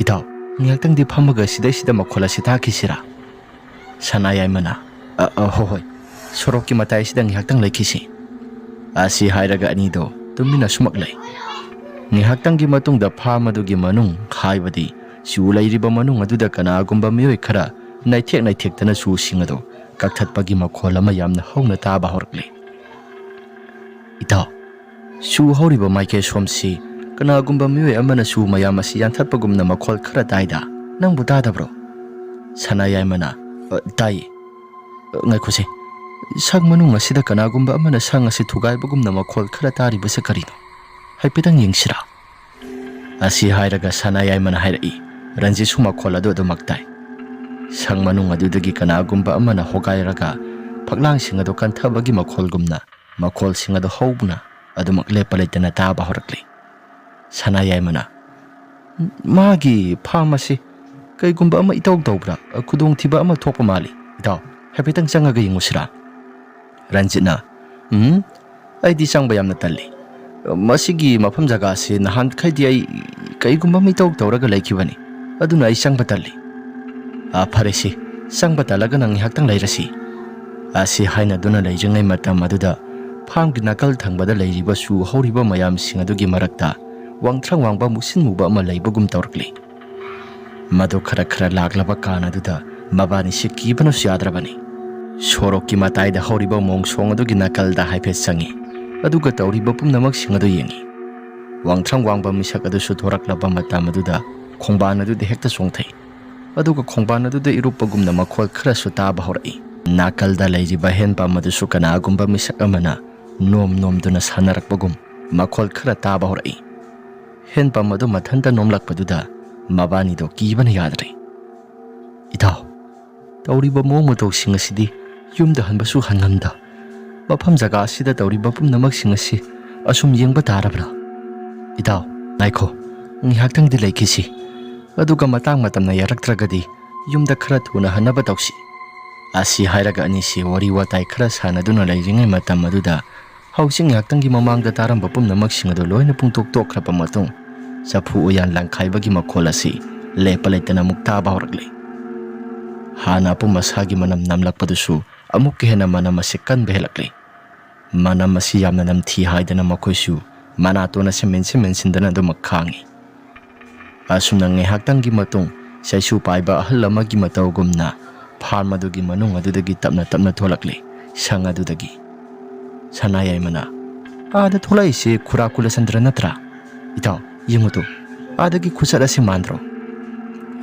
ꯏꯇꯥꯎ, ꯉꯥꯏꯍꯥꯛꯇꯪꯗꯤ ꯐꯝꯃꯒ ꯁꯤꯗꯩꯁꯤꯗ ꯃꯈꯣꯜ ꯑꯁꯤ ꯇꯥꯈꯤꯁꯤꯔꯥ? ꯁꯅꯥꯌꯥꯏꯃꯅ ꯍꯣꯏ, ꯁꯣꯔꯣꯛꯀꯤ ꯃꯇꯥꯏꯁꯤꯗ ꯉꯥꯏꯍꯥꯛꯇꯪ ꯂꯩꯈꯤꯁꯤ. ꯑꯁꯤ ꯍꯥꯏꯔꯒ ꯑꯅꯤꯗꯣ ꯇꯨꯃꯤꯟꯅ ꯁꯨꯃꯛ ꯂꯩ. ꯉꯥꯏꯍꯥꯛꯇꯪꯒꯤ ꯃꯇꯨꯡꯗ ꯐꯥꯔꯝ ꯑꯗꯨꯒꯤ ꯃꯅꯨꯡ, ꯍꯥꯏꯕꯗꯤ ꯆꯨ ꯂꯩꯔꯤꯕ ꯃꯅꯨꯡ ꯑꯗꯨꯗ ꯀꯅꯥꯒꯨꯝꯕ ꯃꯤꯑꯣꯏ ꯈꯔ ꯅꯩꯊꯦꯛ ꯅꯩꯊꯦꯛꯇꯅ ꯆꯨꯁꯤꯡ ꯑꯗꯨ ꯀꯛꯊꯠꯄꯒꯤ ꯃꯈꯣꯜ ꯑꯃ ꯌꯥꯝꯅ ꯍꯧꯅ ꯇꯥꯕ ꯍꯧꯔꯛꯂꯤ. ꯏꯇꯥꯎ, ꯆꯨ ꯍꯧꯔꯤꯕ ꯃꯥꯏꯀꯩ ꯁꯣꯝꯁꯤ ꯀꯅꯥꯒꯨꯝꯕ ꯃꯤꯑꯣꯏ ꯑꯃꯅ ꯆꯨ ꯃꯌꯥꯝ ꯑꯁꯤ ꯌꯥꯟꯊꯠꯄꯒꯨꯝꯅ ꯃꯈꯣꯜ ꯈꯔ ꯇꯥꯏꯗ. ꯅꯪꯕꯨ ꯇꯥꯗꯕ꯭ꯔꯣ? ꯁꯅꯥꯌꯥꯏꯃꯅ ꯇꯥꯏꯌꯦ. ꯉꯥꯏꯈꯣꯁꯦ, ꯁꯪ ꯃꯅꯨꯡ ꯑꯁꯤꯗ ꯀꯅꯥꯒꯨꯝꯕ ꯑꯃꯅ ꯁꯪ ꯑꯁꯤ ꯊꯨꯒꯥꯏꯕꯒꯨꯝꯅ ꯃꯈꯣꯜ ꯈꯔ ꯇꯥꯔꯤꯕꯁꯦ ꯀꯔꯤꯅꯣ? ꯍꯥꯏꯐꯦꯠꯇꯪ ꯌꯦꯡꯁꯤꯔꯥ? ꯑꯁꯤ ꯍꯥꯏꯔꯒ ꯁꯅꯥꯌꯥꯏꯃꯅ ꯍꯥꯏꯔꯛꯏ. ꯔꯟꯖꯤꯠꯁꯨ ꯃꯈꯣꯜ ꯑꯗꯨ ꯑꯗꯨꯃꯛ ꯇꯥꯏ. ꯁꯪ ꯃꯅꯨꯡ ꯑꯗꯨꯗꯒꯤ ꯀꯅꯥꯒꯨꯝꯕ ꯑꯃꯅ ꯍꯣꯒꯥꯏꯔꯒ ꯐꯛꯂꯥꯡꯁꯤꯡ ꯑꯗꯨ ꯀꯟꯊꯕꯒꯤ ꯃꯈꯣꯜꯒꯨꯝꯅ ꯃꯈꯣꯜꯁꯤꯡ ꯑꯗꯨ ꯍꯧꯕꯅ ꯑꯗꯨꯃꯛ ꯂꯦꯞꯄ ꯂꯩꯇꯅ ꯇꯥꯕ ꯍꯧꯔꯛꯂꯤ. ꯁꯅꯥꯌꯥꯏꯃꯅ ꯃꯥꯒꯤ ꯐꯥꯔꯝ ꯑꯁꯤ ꯀꯩꯒꯨꯝꯕ ꯑꯃ ꯏꯇꯧ ꯇꯧꯕ꯭ꯔꯥ? ꯈꯨꯗꯣꯡꯊꯤꯕ ꯑꯃ ꯊꯣꯛꯄ ꯃꯥꯜꯂꯤ. ꯏꯇꯥꯎ, ꯍꯥꯏꯐꯦꯠꯇꯪ ꯆꯪꯉꯒ ꯌꯦꯡꯉꯨꯁꯤꯔꯥ? ꯔꯟꯖꯤꯠꯅ ꯑꯩꯗꯤ ꯆꯪꯕ ꯌꯥꯝꯅ ꯇꯜꯂꯤ. ꯃꯁꯤꯒꯤ ꯃꯐꯝ ꯖꯒꯥꯁꯤ ꯅꯍꯥꯟꯈꯩꯗꯤ ꯑꯩ ꯀꯩꯒꯨꯝꯕ ꯑꯃ ꯏꯇꯧ ꯇꯧꯔꯒ ꯂꯩꯈꯤꯕꯅꯤ. ꯑꯗꯨꯅ ꯑꯩ ꯆꯪꯕ ꯇꯜꯂꯤ. ꯐꯔꯦꯁꯤ, ꯆꯪꯕ ꯇꯜꯂꯒꯅ ꯉꯥꯏꯍꯥꯛꯇꯪ ꯂꯩꯔꯁꯤ. ꯑꯁꯤ ꯍꯥꯏꯅꯗꯨꯅ ꯂꯩꯔꯤꯉꯩ ꯃꯇꯝ ꯑꯗꯨꯗ ꯐꯥꯔꯝꯒꯤ ꯅꯥꯀꯜ ꯊꯪꯕꯗ ꯂꯩꯔꯤꯕ ꯆꯨ ꯍꯧꯔꯤꯕ ꯃꯌꯥꯝꯁꯤꯡ ꯑꯗꯨꯒꯤ ꯃꯔꯛꯇ ꯋꯥꯡꯊ꯭ꯔꯪ ꯋꯥꯡꯕ ꯃꯨꯁꯤꯟ ꯃꯨꯕ ꯑꯃ ꯂꯩꯕꯒꯨꯝ ꯇꯧꯔꯛꯂꯤ. ꯃꯗꯨ ꯈꯔ ꯈꯔ ꯂꯥꯛꯂꯕ ꯀꯥꯟ ꯑꯗꯨꯗ ꯃꯕꯥꯅꯤꯁꯤ ꯀꯤꯕꯅꯁꯨ ꯌꯥꯗ꯭ꯔꯕꯅꯤ. ꯁꯣꯔꯣꯛꯀꯤ ꯃꯇꯥꯏꯗ ꯍꯧꯔꯤꯕ ꯃꯣꯡꯁꯣꯡ ꯑꯗꯨꯒꯤ ꯅꯥꯀꯜꯗ ꯍꯥꯏꯐꯦꯠ ꯆꯪꯉꯤ. ꯑꯗꯨꯒ ꯇꯧꯔꯤꯕ ꯄꯨꯝꯅꯃꯛꯁꯤꯡ ꯑꯗꯨ ꯌꯦꯡꯉꯤ. ꯋꯥꯡꯊ꯭ꯔꯪ ꯋꯥꯡꯕ ꯃꯤꯁꯛ ꯑꯗꯨꯁꯨ ꯊꯣꯔꯛꯂꯕ ꯃꯇꯝ ꯑꯗꯨꯗ ꯈꯣꯡꯕꯥꯟ ꯑꯗꯨꯗ ꯍꯦꯛꯇ ꯆꯣꯡꯊꯩ. ꯑꯗꯨꯒ ꯈꯣꯡꯕꯥꯟ ꯑꯗꯨꯗ ꯏꯔꯨꯞꯄꯒꯨꯝꯅ ꯃꯈꯣꯜ ꯈꯔꯁꯨ ꯇꯥꯕ ꯍꯧꯔꯛꯏ. ꯅꯥꯀꯜꯗ ꯂꯩꯔꯤꯕ ꯍꯦꯟꯄꯝ ꯑꯗꯨꯁꯨ ꯀꯅꯥꯒꯨꯝꯕ ꯃꯤꯁꯛ ꯑꯃꯅ ꯅꯣꯝ ꯅꯣꯝꯗꯨꯅ ꯁꯥꯟꯅꯔꯛꯄꯒꯨꯝ ꯃꯈꯣꯜ ꯈꯔ ꯇꯥꯕ ꯍꯧꯔꯛꯏ. ꯍꯦꯟꯄꯝ ꯑꯗꯨ ꯃꯊꯟꯇ ꯅꯣꯝꯂꯛꯄꯗꯨꯗ ꯃꯕꯥꯅꯤꯗꯣ ꯀꯤꯕꯅ ꯌꯥꯗ꯭ꯔꯦ. ꯏꯇꯥꯎ, ꯇꯧꯔꯤꯕ ꯃꯑꯣꯡ ꯃꯇꯧꯁꯤꯡ ꯑꯁꯤꯗꯤ ꯌꯨꯝꯗ ꯍꯟꯕꯁꯨ ꯍꯟꯉꯝꯗ. ꯃꯐꯝ ꯖꯒꯥ ꯑꯁꯤꯗ ꯇꯧꯔꯤꯕ ꯄꯨꯝꯅꯃꯛꯁꯤꯡ ꯑꯁꯤ ꯑꯁꯨꯝ ꯌꯦꯡꯕ ꯇꯥꯔꯕ꯭ꯔꯥ? ꯏꯇꯥꯎ, ꯉꯥꯏꯈꯣ, ꯉꯥꯏꯍꯥꯛꯇꯪꯗꯤ ꯂꯩꯈꯤꯁꯤ. ꯑꯗꯨꯒ ꯃꯇꯥꯡ ꯃꯇꯝꯅ ꯌꯥꯔꯛꯇ꯭ꯔꯒꯗꯤ ꯌꯨꯝꯗ ꯈꯔ ꯊꯨꯅ ꯍꯟꯅꯕ ꯇꯧꯁꯤ. ꯑꯁꯤ ꯍꯥꯏꯔꯒ ꯑꯅꯤꯁꯤ ꯋꯥꯔꯤ ꯋꯥꯇꯥꯏ ꯈꯔ ꯁꯥꯟꯅꯗꯨꯅ ꯂꯩꯔꯤꯉꯩ ꯃꯇꯝ ꯑꯗꯨꯗ ꯍꯧꯖꯤꯛ ꯉꯥꯏꯍꯥꯛꯇꯪꯒꯤ ꯃꯃꯥꯡꯗ ꯇꯥꯔꯝꯕ ꯄꯨꯝꯅꯃꯛꯁꯤꯡ ꯑꯗꯨ ꯂꯣꯏꯅ ꯄꯨꯡꯇꯣꯛ ꯇꯣꯛꯈ꯭ꯔꯕ ꯃꯇꯨꯡ ꯆꯐꯨ ꯎꯌꯥꯟ ꯂꯪꯈꯥꯏꯕꯒꯤ ꯃꯈꯣꯜ ꯑꯁꯤ ꯂꯦꯞꯄ ꯂꯩꯇꯅ ꯑꯃꯨꯛ ꯇꯥꯕ ꯍꯧꯔꯛꯂꯤ. ꯍꯥꯟꯅ ꯑꯄꯨꯝ ꯑꯁꯥꯒꯤ ꯃꯅꯝ ꯅꯝꯂꯛꯄꯗꯨꯁꯨ ꯑꯃꯨꯛꯀ ꯍꯦꯟꯅ ꯃꯅꯝ ꯑꯁꯤ ꯀꯟꯕ ꯍꯦꯜꯂꯛꯂꯤ. ꯃꯅꯝ ꯑꯁꯤ ꯌꯥꯝꯅ ꯅꯝꯊꯤ ꯍꯥꯏꯗꯅ ꯃꯈꯣꯏꯁꯨ ꯃꯅꯥꯇꯣꯟ ꯑꯁꯤ ꯃꯦꯟꯁꯤꯟ ꯃꯦꯟꯁꯤꯟꯗꯅ ꯑꯗꯨꯃꯛ ꯈꯥꯡꯉꯤ. ꯑꯁꯨꯝꯅ ꯉꯥꯏꯍꯥꯛꯇꯪꯒꯤ ꯃꯇꯨꯡ ꯆꯩꯁꯨ ꯄꯥꯏꯕ ꯑꯍꯜ ꯑꯃꯒꯤ ꯃꯇꯧꯒꯨꯝꯅ ꯐꯥꯔꯝ ꯑꯗꯨꯒꯤ ꯃꯅꯨꯡ ꯑꯗꯨꯗꯒꯤ ꯇꯞꯅ ꯇꯞꯅ ꯊꯣꯛꯂꯛꯂꯤ. ꯁꯪ ꯑꯗꯨꯗꯒꯤ ꯁꯅꯥꯌꯥꯏꯃꯅ ꯑꯥꯗ ꯊꯣꯛꯂꯛꯏꯁꯤ ꯈꯨꯔꯥ ꯀꯨꯂꯆꯟꯗ꯭ꯔ ꯅꯠꯇ꯭ꯔꯥ? ꯏꯇꯥꯎ, ꯌꯦꯡꯉꯨꯇꯨ, ꯑꯥꯗꯒꯤ ꯈꯨꯆꯠ ꯑꯁꯤ ꯃꯥꯟꯗ꯭ꯔꯣ?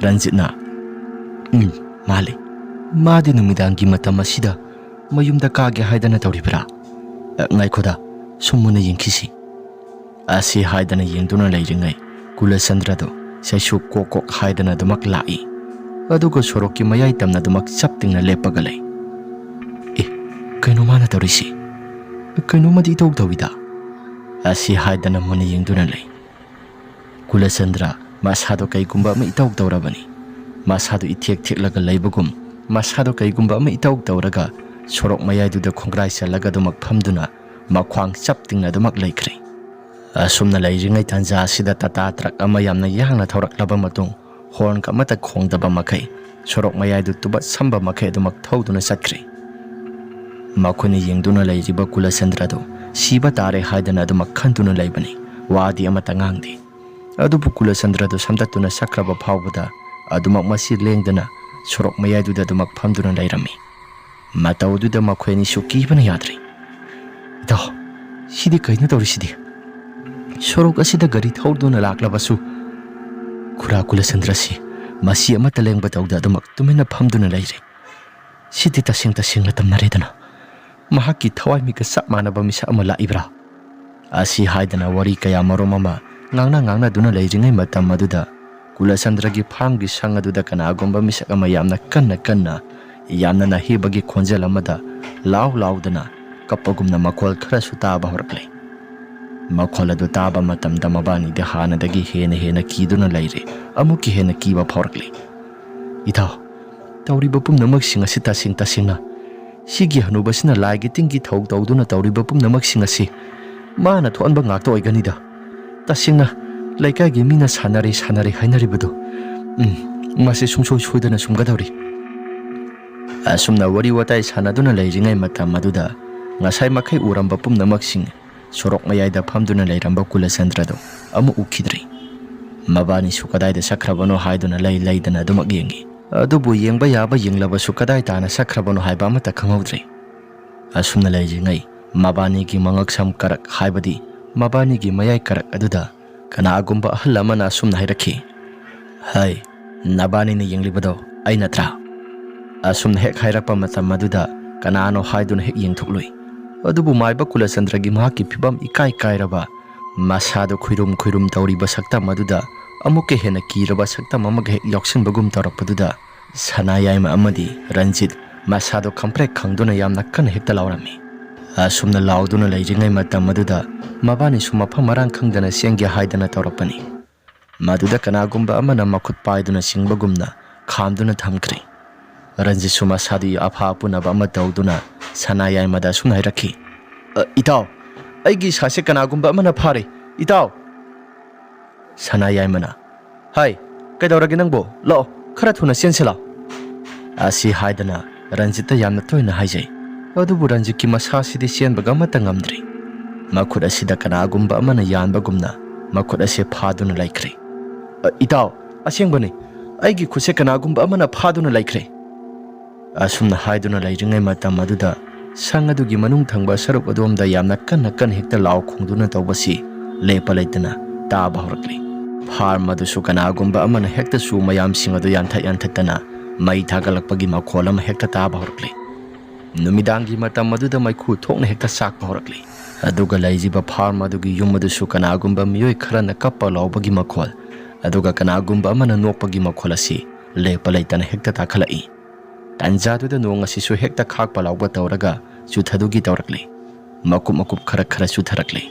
ꯔꯟꯖꯤꯠꯅ ꯃꯥꯜꯂꯤ. ꯃꯥꯗꯤ ꯅꯨꯃꯤꯗꯥꯡꯒꯤ ꯃꯇꯝ ꯑꯁꯤꯗ ꯃꯌꯨꯝꯗ ꯀꯥꯒꯦ ꯍꯥꯏꯗꯅ ꯇꯧꯔꯤꯕ꯭ꯔꯥ? ꯉꯥꯏꯈꯣꯗ, ꯁꯨꯝ ꯃꯨꯟꯅ ꯌꯦꯡꯈꯤꯁꯤ. ꯑꯁꯤ ꯍꯥꯏꯗꯅ ꯌꯦꯡꯗꯨꯅ ꯂꯩꯔꯤꯉꯩ ꯀꯨꯂꯆꯟꯗ꯭ꯔꯗꯣ ꯆꯩꯁꯨ ꯀꯣꯛ ꯀꯣꯛ ꯍꯥꯏꯗꯅ ꯑꯗꯨꯃꯛ ꯂꯥꯛꯏ. ꯑꯗꯨꯒ ꯁꯣꯔꯣꯛꯀꯤ ꯃꯌꯥꯏ ꯇꯝꯅ ꯑꯗꯨꯃꯛ ꯆꯞ ꯇꯤꯡꯅ ꯂꯦꯞꯄꯒ ꯂꯩ. ꯀꯩꯅꯣ ꯃꯥꯅ ꯇꯧꯔꯤꯁꯤ? ꯀꯩꯅꯣꯃꯗꯤ ꯏꯇꯧ ꯇꯧꯏꯗ. ꯑꯁꯤ ꯍꯥꯏꯗꯅ ꯃꯨꯟꯅ ꯌꯦꯡꯗꯨꯅ ꯂꯩ. Kulasandra masado kaigumba ma itaw tawrabani masado ithek theklaga leibagum masado kaigumba ma itaw tawraga sorok mayaiduda khongrai salaga dumak phamduna makhwang chaptingna dumak leikhre asumna leiringai tanja sida tata trak ama yamna yangna thoraklaba matung horn ka mata khongdaba makai sorok mayaidu tuba samba makai dumak thauduna satkre makhuni yengduna leiriba Kulasandra do siba tare haidana dumak khantuna leibani wadi ama tangangdi adubu Kulasandra do samtatuna sakraba phawbada adumak masi lengdana sorok mayaiduda dumak phamduna leirami mataududa makhweni suki bana yadri ida sidi kaina tawri sidi sorok asida gari thauduna laklabasu khura Kulasandra si masi ama talengba tawda dumak tumena phamduna leire sidi tasing tasing latamnaredana mahaki thawai mi ka sap manaba misa ama laibra asi haidana wari kaya maromama ngangna duna leiringai matam maduda Kulasandra gi farm gi sang aduda kana agomba misak ama yamna kanna yamna na hebagi khonjel amada laudana kapagumna makhol khara su taba horakle makhol adu taba matam da mabani de hana dagi hena kiduna leire amuki hena kiba phorkle ida tawri bapum namak singa sita singna sigi hanubasina laigi tingi thau tawduna tawri bapum namak singa si mana thonba ngakto oiganida tasingna laikai gi mina sanare hainaribado mase sumsoi soidana sumgadawri asumna wari watai sanaduna leiringai matam maduda ngasai makai uramba pumnamaksing sorok mayaida phamduna leiramba Kulasandra do amu ukhidri mabani sukadai da sakrabano haiduna leidana dumak yengi adubu yengba yaba yenglaba sukadai tana sakrabano haiba mata khangawdri asumna leiringai mabani gi mangak sam karak haibadi mabani gi mayai karak aduda kana agumba ahal amana asumna hairakhi hai nabani ni yenglibado ai natra asumna hek hairakpa matam maduda kanano haiduna hek yengthokloi adubu maiba Kulasandra gi mahaki phibam ikai kairaba masado khuirum tawriba sakta maduda amuke hena kiraba sakta mamaga hek yoksinbagum tawrakpaduda sanayaima amadi Ranjit masado khamprek khangduna yamna kan hekta laurami asumna lauduna leiringai matam maduda mabani sumapha marang khangdana sengya haidana tawrakpani maduda kanagumba amana makhut paiduna singbagumna khamduna thamkri Ranjit suma sadi apha punaba ama tawduna sanayai mada sumna hairakhi itaw aigi sase kanagumba amana phare itaw sanayai mana hai kaidawragi nangbo lo khara thuna sensela asi haidana Ranjita yamna toina haijai adubu Ranjit ki masa sidi senbaga mata ngamdri makhut asida kanagumba amana yanbagumna makhut ase phaduna laikre itaw asengbani aigi khuse kanagumba amana phaduna laikre asumna haiduna leiringai matam aduda sangadugi manung thangba saruk adomda yamna kan hekta law khongduna tawbasi lepa leitana taba horakli farm adu sukanagumba amana hekta su mayam singadu yanthatana mai thagalakpagi makholam hekta taba horakli numidangi matam aduda maikhu thokna hekta sakpa horakli aduga leijiba farm adugi yum adu sukanagumba miyoi kharana kappa lawbagi makhol aduga kanagumba amana nokpagi makhol asi lepa leitana hekta takhalai tanjaduda nong asisu hekta khakpa lawba tawraga chuthadugi tawrakle makup khara chutharakle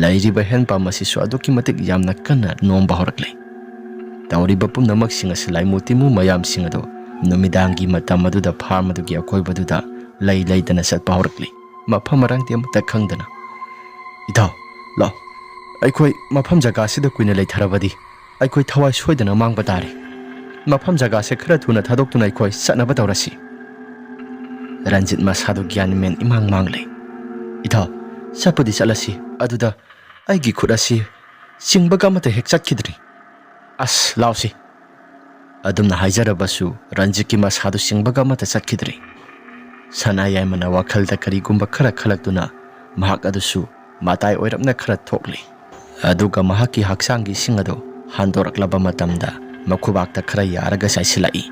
lairiba henpa masisu aduki matik yamna kana nomba horakle tawriba pumnamak singa silai mutimu mayam singado numidangi matam aduda farm adugi akoibaduda leidana satpa horakle mafam marangti amta khangdana itaw la aikoi mafam jaga sida kuina leitharabadi aikoi thawai soidana mangba tare mafam jaga se khara thuna thadoktu nai khoi satnaba tawrasi Ranjit masado gyan men imang mangle ita sapudi salasi aduda aigi khurasi singbaga mata hek chatkidri as lausi adumna haijarabasu Ranjit ki masado singbaga mata chatkidri sanayai mana wakhalda karigumba khara khalaktuna mahak adusu matai oirapna khara thokli aduga mahaki haksangi singado handoraklaba matamda makubakta khara yaraga saisilai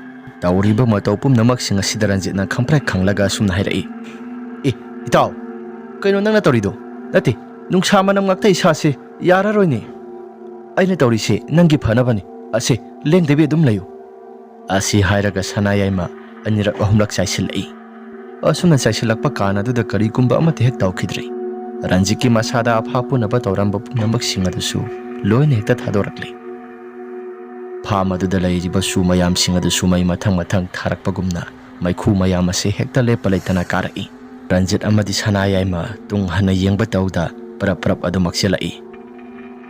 tawriba matau pumnamak singa sida Ranjitna khamprek khanglaga sumna hairai itaw kaino nangna tawrido nati nungsa manam ngaktai sase yararoine aina tawrise nangi phanabani ase lengdebi adum layu asi hairaga sanayaima anirak ahumlak saisilai asumna saisilakpa kana duda karigumba amate hek tawkhidri Ranjit ki masada apha punaba tawramba pumnamak singa dusu loine hekta thadorakle farm ꯑꯗꯨꯗ ꯂꯩꯔꯤꯕ ꯁꯨ ꯃꯌꯥꯝꯁꯤꯡ ꯑꯗꯨꯁꯨ ꯃꯩ ꯃꯊꯪ ꯊꯥꯔꯛꯄꯒꯨꯝꯅ ꯃꯩꯈꯨ ꯃꯌꯥꯝ ꯑꯁꯤ ꯍꯦꯛꯇ ꯂꯦꯞꯄ ꯂꯩꯇꯅ ꯀꯥꯔꯛꯏ꯫ ꯔꯟꯖꯤꯠ ꯑꯃꯗꯤ ꯁꯅꯥꯌꯥꯏꯃ ꯇꯨꯡ ꯍꯟꯅ ꯌꯦꯡꯕ ꯇꯧꯗ ꯄꯔꯞ ꯑꯗꯨꯃꯛ ꯆꯦꯜꯂꯛꯏ꯫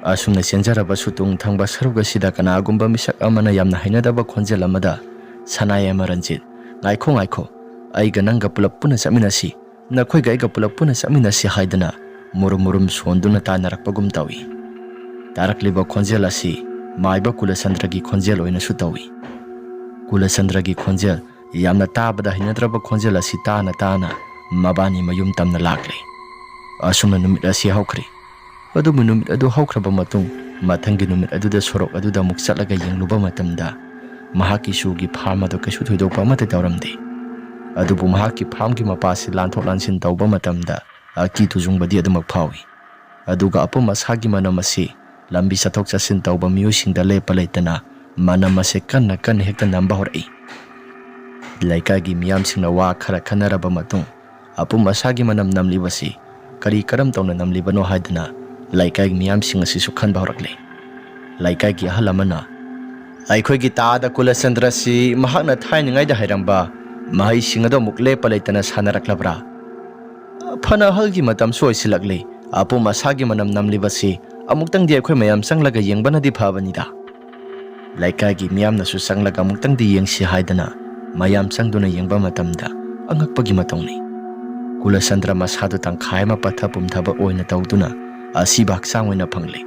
ꯑꯁꯨꯝꯅ ꯆꯦꯟꯖꯔꯕꯁꯨ ꯇꯨꯡ ꯊꯪꯕ ꯁꯔꯨꯛ ꯑꯁꯤꯗ ꯀꯅꯥꯒꯨꯝꯕ ꯃꯤꯁꯛ ꯑꯃꯅ ꯌꯥꯝꯅ ꯍꯩꯅꯗꯕ ꯈꯣꯟꯖꯦꯜ ꯑꯃꯗ "ꯁꯅꯥꯌꯥꯏꯃ ꯔꯟꯖꯤꯠ, ꯉꯥꯏꯈꯣ, ꯑꯩꯒ ꯅꯪꯒ ꯄꯨꯂꯞ ꯄꯨꯟꯅ ꯆꯠꯃꯤꯟꯅꯁꯤ, ꯅꯈꯣꯏꯒ ꯑꯩꯒ ꯄꯨꯂꯞ ꯄꯨꯟꯅ ꯆꯠꯃꯤꯟꯅꯁꯤ" ꯍꯥꯏꯗꯅ ꯃꯨꯔꯨꯝ ꯁꯣꯟꯗꯨꯅ ꯇꯥꯟꯅꯔꯛꯄꯒꯨꯝ ꯇꯧꯏ꯫ ꯇꯥꯔꯛꯂꯤꯕ ꯈꯣꯟꯖꯦꯜ ꯑꯁꯤ ꯃꯥꯏꯕ ꯀꯨꯂꯆꯟꯗ꯭ꯔꯒꯤ ꯈꯣꯟꯖꯦꯜ ꯑꯣꯏꯅꯁꯨ ꯇꯧꯏ꯫ ꯀꯨꯂꯆꯟꯗ꯭ꯔꯒꯤ ꯈꯣꯟꯖꯦꯜ, ꯌꯥꯝꯅ ꯇꯥꯕꯗ ꯍꯩꯅꯗ꯭ꯔꯕ ꯈꯣꯟꯖꯦꯜ ꯑꯁꯤ ꯇꯥꯅ ꯃꯕꯥꯅꯤ ꯃꯌꯨꯝ ꯇꯝꯅ ꯂꯥꯛꯂꯦ꯫ ꯑꯁꯨꯝꯅ ꯅꯨꯃꯤꯠ ꯑꯁꯤ ꯍꯧꯈ꯭ꯔꯦ꯫ ꯑꯗꯨꯕꯨ ꯅꯨꯃꯤꯠ ꯑꯗꯨ ꯍꯧꯈ꯭ꯔꯕ ꯃꯇꯨꯡ ꯃꯊꯪꯒꯤ ꯅꯨꯃꯤꯠ ꯑꯗꯨꯗ ꯁꯣꯔꯣꯛ ꯑꯗꯨꯗ ꯑꯃꯨꯛ ꯆꯠꯂꯒ ꯌꯦꯡꯂꯨꯕ ꯃꯇꯝꯗ ꯃꯍꯥꯛꯀꯤ ꯁꯨꯒꯤ ꯐꯥꯔꯝ ꯑꯗꯨ ꯀꯩꯁꯨ ꯊꯣꯏꯗꯣꯛꯄ ꯑꯃꯠꯇ ꯇꯧꯔꯝꯗꯦ꯫ ꯑꯗꯨꯕꯨ ꯃꯍꯥꯛꯀꯤ ꯐꯥꯔꯝꯒꯤ ꯃꯄꯥꯁꯤ ꯂꯥꯟꯊꯣꯛ ꯂꯥꯟꯁꯤꯟ ꯇꯧꯕ ꯃꯇꯝꯗ ꯑꯀꯤ ꯇꯨꯖꯨꯡꯕꯗꯤ ꯑꯗꯨꯃꯛ ꯐꯥꯎꯏ꯫ ꯑꯗꯨꯒ ꯑꯄꯨꯝ ꯑꯁꯥꯒꯤ ꯃꯅꯝ ꯑꯁꯤ ꯂꯝꯕꯤ ꯆꯠꯊꯣꯛ ꯆꯠꯁꯤꯟ ꯇꯧꯕ ꯃꯤꯑꯣꯏꯁꯤꯡꯗ ꯂꯦꯞꯄ ꯂꯩꯇꯅ ꯃꯅꯝ ꯑꯁꯤ ꯀꯟꯅ ꯍꯦꯛꯇ ꯅꯝꯕ ꯍꯧꯔꯛꯏ꯫ ꯂꯩꯀꯥꯏꯒꯤ ꯃꯤꯌꯥꯝꯁꯤꯡꯅ ꯋꯥ ꯈꯔ ꯈꯟꯅꯔꯕ ꯃꯇꯨꯡ ꯑꯄꯨꯝ ꯑꯁꯥꯒꯤ ꯃꯅꯝ ꯅꯝꯂꯤꯕꯁꯤ ꯀꯔꯝ ꯇꯧꯅ ꯅꯝꯂꯤꯕꯅꯣ ꯍꯥꯏꯗꯅ ꯂꯩꯀꯥꯏꯒꯤ ꯃꯤꯌꯥꯝꯁꯤꯡ ꯑꯁꯤꯁꯨ ꯈꯟꯕ ꯍꯧꯔꯛꯂꯦ꯫ ꯂꯩꯀꯥꯏꯒꯤ ꯑꯍꯜ ꯑꯃꯅ "ꯑꯩꯈꯣꯏꯒꯤ ꯇꯥꯗ ꯀꯨꯂꯆꯟꯗ꯭ꯔꯁꯤ ꯃꯍꯥꯛꯅ ꯊꯥꯏꯅꯉꯩꯗ ꯍꯩꯔꯝꯕ ꯃꯍꯩꯁꯤꯡ ꯑꯗꯨ ꯑꯃꯨꯛ ꯂꯦꯞꯄ ꯂꯩꯇꯅ ꯁꯥꯟꯅꯔꯛꯂꯕ꯭ꯔꯥ? ꯐꯅ ꯑꯍꯜꯒꯤ ꯃꯇꯝꯁꯨ ꯑꯣꯏꯁꯤꯜꯂꯛꯂꯤ, ꯑꯄꯨꯝ ꯑꯁꯥꯒꯤ ꯃꯅꯝ ꯅꯝꯂꯤꯕꯁꯤ ꯑꯃꯨꯛꯇꯪꯗꯤ ꯑꯩꯈꯣꯏ ꯃꯌꯥꯝ ꯆꯪꯂꯒ ꯌꯦꯡꯕꯅꯗꯤ ꯐꯕꯅꯤꯗ." ꯂꯩꯀꯥꯏꯒꯤ ꯃꯤꯌꯥꯝꯅꯁꯨ ꯆꯪꯂꯒ ꯑꯃꯨꯛꯇꯪꯗꯤ ꯌꯦꯡꯁꯤ ꯍꯥꯏꯗꯅ ꯃꯌꯥꯝ ꯆꯪꯗꯨꯅ ꯌꯦꯡꯕ ꯃꯇꯝꯗ ꯑꯉꯛꯄꯒꯤ ꯃꯇꯧꯅꯤ꯫ ꯀꯨꯂꯆꯟꯗ꯭ꯔ ꯃꯁꯥꯗꯨ ꯇꯪꯈꯥꯏ ꯑꯃ ꯄꯠꯊ ꯄꯨꯝꯊꯕ ꯑꯣꯏꯅ ꯇꯧꯗꯨꯅ ꯑꯁꯤꯕ ꯍꯛꯆꯥꯡ ꯑꯣꯏꯅ ꯐꯪꯂꯦ꯫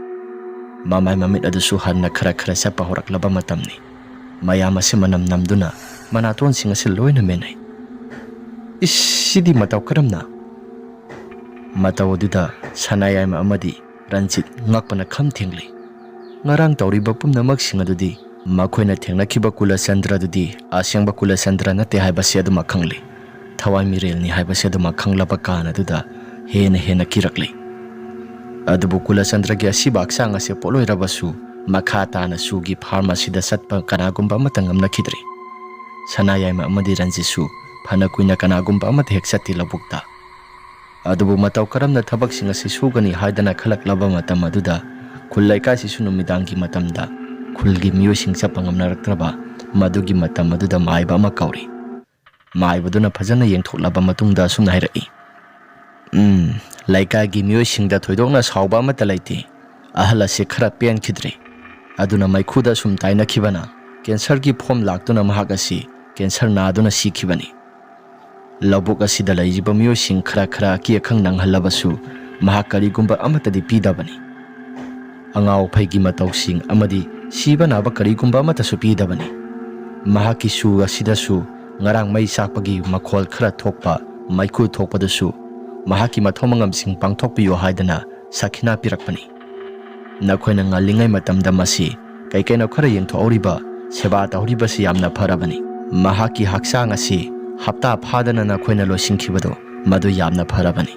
ꯃꯃꯥꯏ ꯃꯃꯤꯠ ꯑꯗꯨꯁꯨ ꯍꯟꯅ ꯈꯔ ꯆꯠꯄ ꯍꯧꯔꯛꯂꯕ ꯃꯇꯝꯅꯤ꯫ ꯃꯌꯥꯝ ꯑꯁꯤ ꯃꯅꯝ ꯅꯝꯗꯨꯅ ꯃꯅꯥꯇꯣꯟꯁꯤꯡ ꯑꯁꯤ ꯂꯣꯏꯅ ꯃꯦꯟꯅꯩ꯫ "ꯏꯁ, ꯁꯤꯗꯤ ꯃꯇꯧ ꯀꯔꯝꯅ?" ꯃꯇꯧ ꯑꯗꯨꯗ ꯁꯅꯥꯌꯥꯏꯃ ꯑꯃꯗꯤ ꯔꯟꯖꯤꯠ ꯉꯛꯄꯅ ꯈꯝ ꯊꯦꯡꯂꯤ꯫ ꯉꯔꯥꯡ ꯇꯧꯔꯤꯕ ꯄꯨꯝꯅꯃꯛꯁꯤꯡ ꯑꯗꯨꯗꯤ ꯃꯈꯣꯏꯅ ꯊꯦꯡꯅꯈꯤꯕ ꯀꯨꯂꯆꯟꯗ꯭ꯔꯗꯨꯗꯤ ꯑꯁꯦꯡꯕ ꯀꯨꯂꯆꯟꯗ꯭ꯔ ꯅꯠꯇꯦ ꯍꯥꯏꯕꯁꯤ ꯑꯗꯨꯃꯛ ꯈꯪꯂꯤ꯫ ꯊꯋꯥꯏ ꯃꯤꯔꯦꯜꯅꯤ ꯍꯥꯏꯕꯁꯤ ꯑꯗꯨꯃꯛ ꯈꯪꯂꯕ ꯀꯥꯟ ꯑꯗꯨꯗ ꯍꯦꯟꯅ ꯀꯤꯔꯛꯂꯤ꯫ ꯑꯗꯨꯕꯨ ꯀꯨꯂꯆꯟꯗ꯭ꯔꯒꯤ ꯑꯁꯤꯕ ꯍꯛꯆꯥꯡ ꯑꯁꯤ ꯄꯣꯠꯂꯣꯏꯔꯕꯁꯨ ꯃꯈꯥ ꯇꯥꯅ ꯁꯨꯒꯤ ꯐꯥꯔꯝ ꯑꯁꯤꯗ ꯆꯠꯄ ꯀꯅꯥꯒꯨꯝꯕ ꯑꯃꯠꯇ ꯉꯝꯅꯈꯤꯗ꯭ꯔꯤ꯫ ꯁꯅꯥꯌꯥꯏꯃ ꯑꯃꯗꯤ ꯔꯟꯖꯤꯠꯁꯨ ꯐꯅ ꯀꯨꯏꯅ ꯀꯅꯥꯒꯨꯝꯕ ꯑꯃꯠꯇ ꯍꯦꯛ ꯆꯠꯇꯦ ꯂꯧꯕꯨꯛꯇ꯫ ꯑꯗꯨꯕꯨ ꯃꯇꯧ ꯀꯔꯝꯅ ꯊꯕꯛꯁꯤꯡ ꯑꯁꯤ ꯁꯨꯒꯅꯤ ꯍꯥꯏꯗꯅ ꯈꯜꯂꯛꯂꯕ ꯃꯇꯝ ꯑꯗꯨꯗ ꯈꯨꯜ ꯂꯩꯀꯥꯏꯁꯤꯁꯨ ꯅꯨꯃꯤꯗꯥꯡꯒꯤ ꯃꯇꯝꯗ ꯈꯨꯜꯒꯤ ꯃꯤꯑꯣꯏꯁꯤꯡ ꯆꯠꯄ ꯉꯝꯅꯔꯛꯇ꯭ꯔꯕ ꯃꯗꯨꯒꯤ ꯃꯇꯝ ꯑꯗꯨꯗ ꯃꯥꯏꯕ ꯑꯃ ꯀꯧꯔꯤ꯫ ꯃꯥꯏꯕꯗꯨꯅ ꯐꯖꯅ ꯌꯦꯡꯊꯣꯛꯂꯕ ꯃꯇꯨꯡꯗ ꯑꯁꯨꯝꯅ ꯍꯥꯏꯔꯛꯏ: "ꯂꯩꯀꯥꯏꯒꯤ ꯃꯤꯑꯣꯏꯁꯤꯡꯗ ꯊꯣꯏꯗꯣꯛꯅ ꯁꯥꯎꯕ ꯑꯃꯠꯇ ꯂꯩꯇꯦ꯫ ꯑꯍꯜ ꯑꯁꯤ ꯈꯔ ꯄꯦꯟꯈꯤꯗ꯭ꯔꯦ꯫ ꯑꯗꯨꯅ ꯃꯩꯈꯨꯗ ꯁꯨꯝ ꯇꯥꯏꯅꯈꯤꯕꯅ ꯀꯦꯟꯁꯔꯒꯤ ꯐꯣꯝ ꯂꯥꯛꯇꯨꯅ ꯃꯍꯥꯛ ꯑꯁꯤ ꯀꯦꯟꯁꯔ ꯅꯥꯗꯨꯅ ꯁꯤꯈꯤꯕꯅꯤ꯫ ꯂꯧꯕꯨꯛ ꯑꯁꯤꯗ ꯂꯩꯔꯤꯕ ꯃꯤꯑꯣꯏꯁꯤꯡ ꯈꯔ ꯑꯀꯤ ꯑꯈꯪ ꯅꯪꯍꯜꯂꯕꯁꯨ ꯃꯍꯥꯛ ꯀꯔꯤꯒꯨꯝꯕ ꯑꯃꯠꯇꯗꯤ ꯄꯤꯗꯕꯅꯤ꯫ ꯑꯉꯥꯎ ꯑꯐꯩꯒꯤ ꯃꯇꯧꯁꯤꯡ ꯑꯃꯗꯤ ꯁꯤꯕ ꯅꯥꯕ ꯀꯔꯤꯒꯨꯝꯕ ꯑꯃꯠꯇꯁꯨ ꯄꯤꯗꯕꯅꯤ꯫ ꯃꯍꯥꯛꯀꯤ ꯁꯨ ꯑꯁꯤꯗꯁꯨ ꯉꯔꯥꯡ ꯃꯩ ꯆꯥꯛꯄꯒꯤ ꯃꯈꯣꯜ ꯈꯔ ꯊꯣꯛꯄ, ꯃꯩꯈꯨ ꯊꯣꯛꯄꯗꯨꯁꯨ ꯃꯍꯥꯛꯀꯤ ꯃꯊꯧ ꯃꯉꯝꯁꯤꯡ ꯄꯥꯡꯊꯣꯛꯄꯤꯌꯨ ꯍꯥꯏꯗꯅ ꯁꯈꯤꯅꯥ ꯄꯤꯔꯛꯄꯅꯤ꯫ ꯅꯈꯣꯏꯅ ꯉꯜꯂꯤꯉꯩ ꯃꯇꯝꯗ ꯃꯁꯤ ꯀꯩꯅꯣ ꯈꯔ ꯌꯦꯡꯊꯣꯛꯍꯧꯔꯤꯕ, ꯁꯦꯕꯥ ꯇꯧꯍꯧꯔꯤꯕꯁꯤ ꯌꯥꯝꯅ ꯐꯔꯕꯅꯤ꯫ ꯃꯍꯥꯛꯀꯤ ꯍꯛꯆꯥꯡ ꯑꯁꯤ ꯍꯞꯇꯥ ꯐꯥꯗꯅ ꯅꯈꯣꯏꯅ ꯂꯣꯏꯁꯤꯟꯈꯤꯕꯗꯣ ꯃꯗꯨ ꯌꯥꯝꯅ ꯐꯔꯕꯅꯤ꯫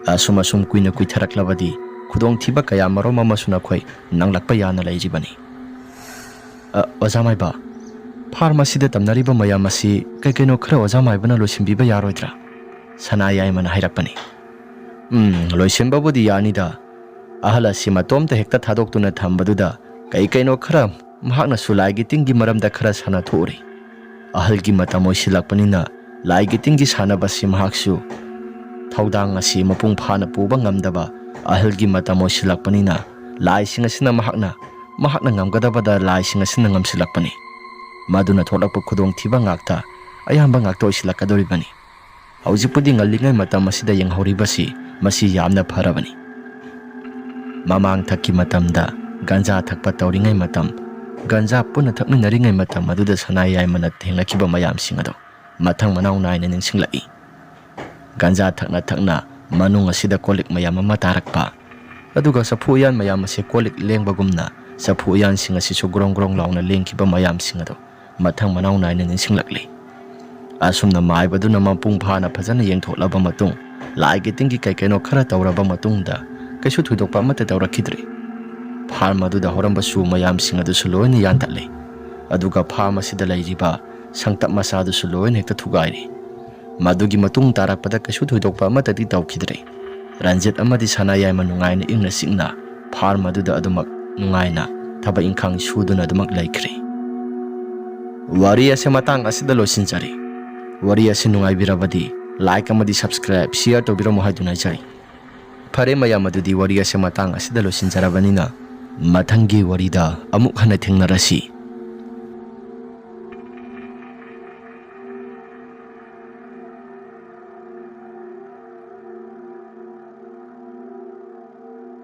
ꯑꯁꯨꯝ ꯀꯨꯏꯅ ꯀꯨꯏꯊꯔꯛꯂꯕꯗꯤ ꯈꯨꯗꯣꯡꯊꯤꯕ ꯀꯌꯥ ꯃꯔꯨꯝ ꯑꯃꯁꯨ ꯅꯈꯣꯏ ꯅꯪꯂꯛꯄ ꯌꯥꯅ ꯂꯩꯔꯤꯕꯅꯤ꯫ "ꯑꯣꯖꯥ ꯃꯥꯏꯕ, ꯐꯥꯔꯝ ꯑꯁꯤꯗ ꯇꯝꯅꯔꯤꯕ ꯃꯌꯥꯝ ꯑꯁꯤ ꯀꯩꯅꯣ ꯈꯔ ꯑꯣꯖꯥ ꯃꯥꯏꯕꯅ ꯂꯣꯏꯁꯤꯟꯕꯤꯕ ꯌꯥꯔꯣꯏꯗ꯭ꯔꯥ?" ꯁꯅꯥꯌꯥꯏꯃꯅ ꯍꯥꯏꯔꯛꯄꯅꯤ꯫ "ꯂꯣꯏꯁꯤꯟꯕꯕꯨꯗꯤ ꯌꯥꯅꯤꯗ꯫ ꯑꯍꯜ ꯑꯁꯤ ꯃꯇꯣꯝꯇ ꯍꯦꯛꯇ ꯊꯥꯗꯣꯛꯇꯨꯅ ꯊꯝꯕꯗꯨꯗ ꯀꯩꯅꯣ ꯈꯔ ꯃꯍꯥꯛꯅꯁꯨ ꯂꯥꯏꯒꯤ ꯇꯤꯟꯒꯤ ꯃꯔꯝꯗ ꯈꯔ ꯁꯥꯟꯅꯊꯣꯛꯎꯔꯤ꯫ ꯑꯍꯜꯒꯤ ꯃꯇꯝ ꯑꯣꯏꯁꯤꯜꯂꯛꯄꯅꯤꯅ ꯂꯥꯏꯒꯤ ꯇꯤꯟꯒꯤ ꯁꯥꯟꯅꯕꯁꯤ ꯃꯍꯥꯛꯁꯨ ꯊꯧꯗꯥꯡ ꯑꯁꯤ ꯃꯄꯨꯡ ꯐꯥꯅ ꯄꯨꯕ ꯉꯝꯗꯕ ꯑꯍꯜꯒꯤ ꯃꯇꯝ ꯑꯣꯏꯁꯤꯜꯂꯛꯄꯅꯤꯅ ꯂꯥꯏꯁꯤꯡ ꯑꯁꯤꯅ ꯃꯍꯥꯛꯅ ꯉꯝꯒꯗꯕꯗ ꯂꯥꯏꯁꯤꯡ ꯑꯁꯤꯅ ꯉꯝꯁꯤꯜꯂꯛꯄꯅꯤ꯫ ꯃꯗꯨꯅ ꯊꯣꯛꯂꯛꯄ ꯈꯨꯗꯣꯡꯊꯤꯕ ꯉꯥꯛꯇ, ꯑꯌꯥꯝꯕ ꯉꯥꯛꯇ ꯑꯣꯏꯁꯤꯜꯂꯛꯀꯗꯧꯔꯤꯕꯅꯤ꯫ ꯍꯧꯖꯤꯛꯄꯨꯗꯤ ꯉꯜꯂꯤꯉꯩ ꯃꯇꯝ ꯑꯁꯤꯗ ꯌꯦꯡꯍꯧꯔꯤꯕꯁꯤ ꯃꯁꯤ ꯌꯥꯝꯅ ꯐꯔꯕꯅꯤ꯫ ꯃꯃꯥꯡ ꯊꯛꯀꯤ ꯃꯇꯝꯗ ꯒꯟꯖꯥ ꯊꯛꯄ ꯇꯧꯔꯤꯉꯩ ꯃꯇꯝ, ꯒꯟꯖꯥ ꯄꯨꯟꯅ ꯊꯛꯃꯤꯟꯅꯔꯤꯉꯩ ꯃꯇꯝ ꯑꯗꯨꯗ ꯁꯅꯥꯌꯥꯏꯃꯅ ꯊꯦꯡꯅꯈꯤꯕ ꯃꯌꯥꯝꯁꯤꯡ ꯑꯗꯣ ꯃꯊꯪ ꯃꯅꯥꯎ ꯅꯥꯏꯅ ꯅꯤꯡꯁꯤꯡꯂꯛꯏ꯫ ꯒꯟꯖꯥ ꯊꯛꯅ ꯀꯣꯜ ꯑꯁꯤꯗ ꯀꯣꯜꯂꯤꯛ ꯃꯌꯥꯝ ꯑꯃ ꯇꯥꯔꯛꯄ, ꯑꯗꯨꯒ ꯆꯐꯨ ꯎꯌꯥꯟ ꯃꯌꯥꯝ ꯑꯁꯤ ꯀꯣꯜꯂꯤꯛ ꯂꯦꯡꯕꯒꯨꯝꯅ ꯆꯐꯨ ꯎꯌꯥꯟꯁꯤꯡ ꯑꯁꯤꯁꯨ ꯒ꯭ꯔꯣꯡ ꯂꯥꯎꯅ ꯂꯦꯡꯈꯤꯕ ꯃꯌꯥꯝꯁꯤꯡ ꯑꯗꯣ ꯃꯊꯪ ꯃꯅꯥꯎ ꯅꯥꯏꯅ ꯅꯤꯡꯁꯤꯡꯂꯛꯂꯤ꯫ ꯑꯁꯨꯝꯅ ꯃꯥꯏꯕꯗꯨꯅ ꯃꯄꯨꯡ ꯐꯥꯅ ꯐꯖꯅ ꯌꯦꯡꯊꯣꯛꯂꯕ ꯃꯇꯨꯡ, ꯂꯥꯏꯒꯤ ꯇꯤꯟꯒꯤ ꯀꯩꯅꯣ ꯈꯔ ꯇꯧꯔꯕ ꯃꯇꯨꯡꯗ ꯀꯩꯁꯨ ꯊꯣꯏꯗꯣꯛꯄ ꯑꯃꯠꯇ ꯇꯧꯔꯛꯈꯤꯗ꯭ꯔꯦ꯫ ꯐꯥꯔꯝ ꯑꯗꯨꯗ ꯍꯧꯔꯝꯕ ꯁꯨ ꯃꯌꯥꯝꯁꯤꯡ ꯑꯗꯨꯁꯨ ꯂꯣꯏꯅ ꯌꯥꯟꯊꯠꯂꯦ꯫ ꯑꯗꯨꯒ ꯐꯥꯔꯝ ꯑꯁꯤꯗ ꯂꯩꯔꯤꯕ ꯁꯪꯇꯞ ꯃꯆꯥꯗꯨꯁꯨ ꯂꯣꯏꯅ ꯍꯦꯛꯇ ꯊꯨꯒꯥꯏꯔꯦ꯫ ꯃꯗꯨꯒꯤ ꯃꯇꯨꯡ ꯇꯥꯔꯛꯄꯗ ꯀꯩꯁꯨ ꯊꯣꯏꯗꯣꯛꯄ ꯑꯃꯠꯇꯗꯤ ꯇꯧꯈꯤꯗ꯭ꯔꯦ꯫ ꯔꯟꯖꯤꯠ ꯑꯃꯗꯤ ꯁꯅꯥꯌꯥꯏꯃ ꯅꯨꯡꯉꯥꯏꯅ ꯏꯪꯅ ꯆꯤꯛꯅ ꯐꯥꯔꯝ ꯑꯗꯨꯗ ꯑꯗꯨꯃꯛ ꯅꯨꯡꯉꯥꯏꯅ ꯊꯕꯛ ꯏꯪꯈꯥꯡ ꯁꯨꯗꯨꯅ ꯑꯗꯨꯃꯛ ꯂꯩꯈ꯭ꯔꯦ꯫ ꯋꯥꯔꯤ ꯑꯁꯤ ꯃꯇꯥꯡ ꯑꯁꯤꯗ ꯂꯣꯏꯁꯤꯟꯖꯔꯤ꯫ ꯋꯥꯔꯤ ꯑꯁꯤ ꯅꯨꯡꯉꯥꯏꯕꯤꯔꯕꯗꯤ ꯂꯥꯏꯛ ꯑꯃꯗꯤ ꯁꯕꯁꯀ꯭ꯔꯥꯏꯕ ꯁꯤꯌꯔ ꯇꯧꯕꯤꯔꯝꯃꯨ ꯍꯥꯏꯗꯨꯅ ꯍꯥꯏꯖꯔꯤ꯫ ꯐꯔꯦ ꯃꯌꯥꯝ, ꯑꯗꯨꯗꯤ ꯋꯥꯔꯤ ꯑꯁꯤ ꯃꯇꯥꯡ ꯑꯁꯤꯗ ꯂꯣꯏꯁꯤꯟꯖꯔꯕꯅꯤꯅ ꯃꯊꯪꯒꯤ ꯋꯥꯔꯤꯗ ꯑꯃꯨꯛ ꯍꯟꯅ ꯊꯦꯡꯅꯔꯁꯤ꯫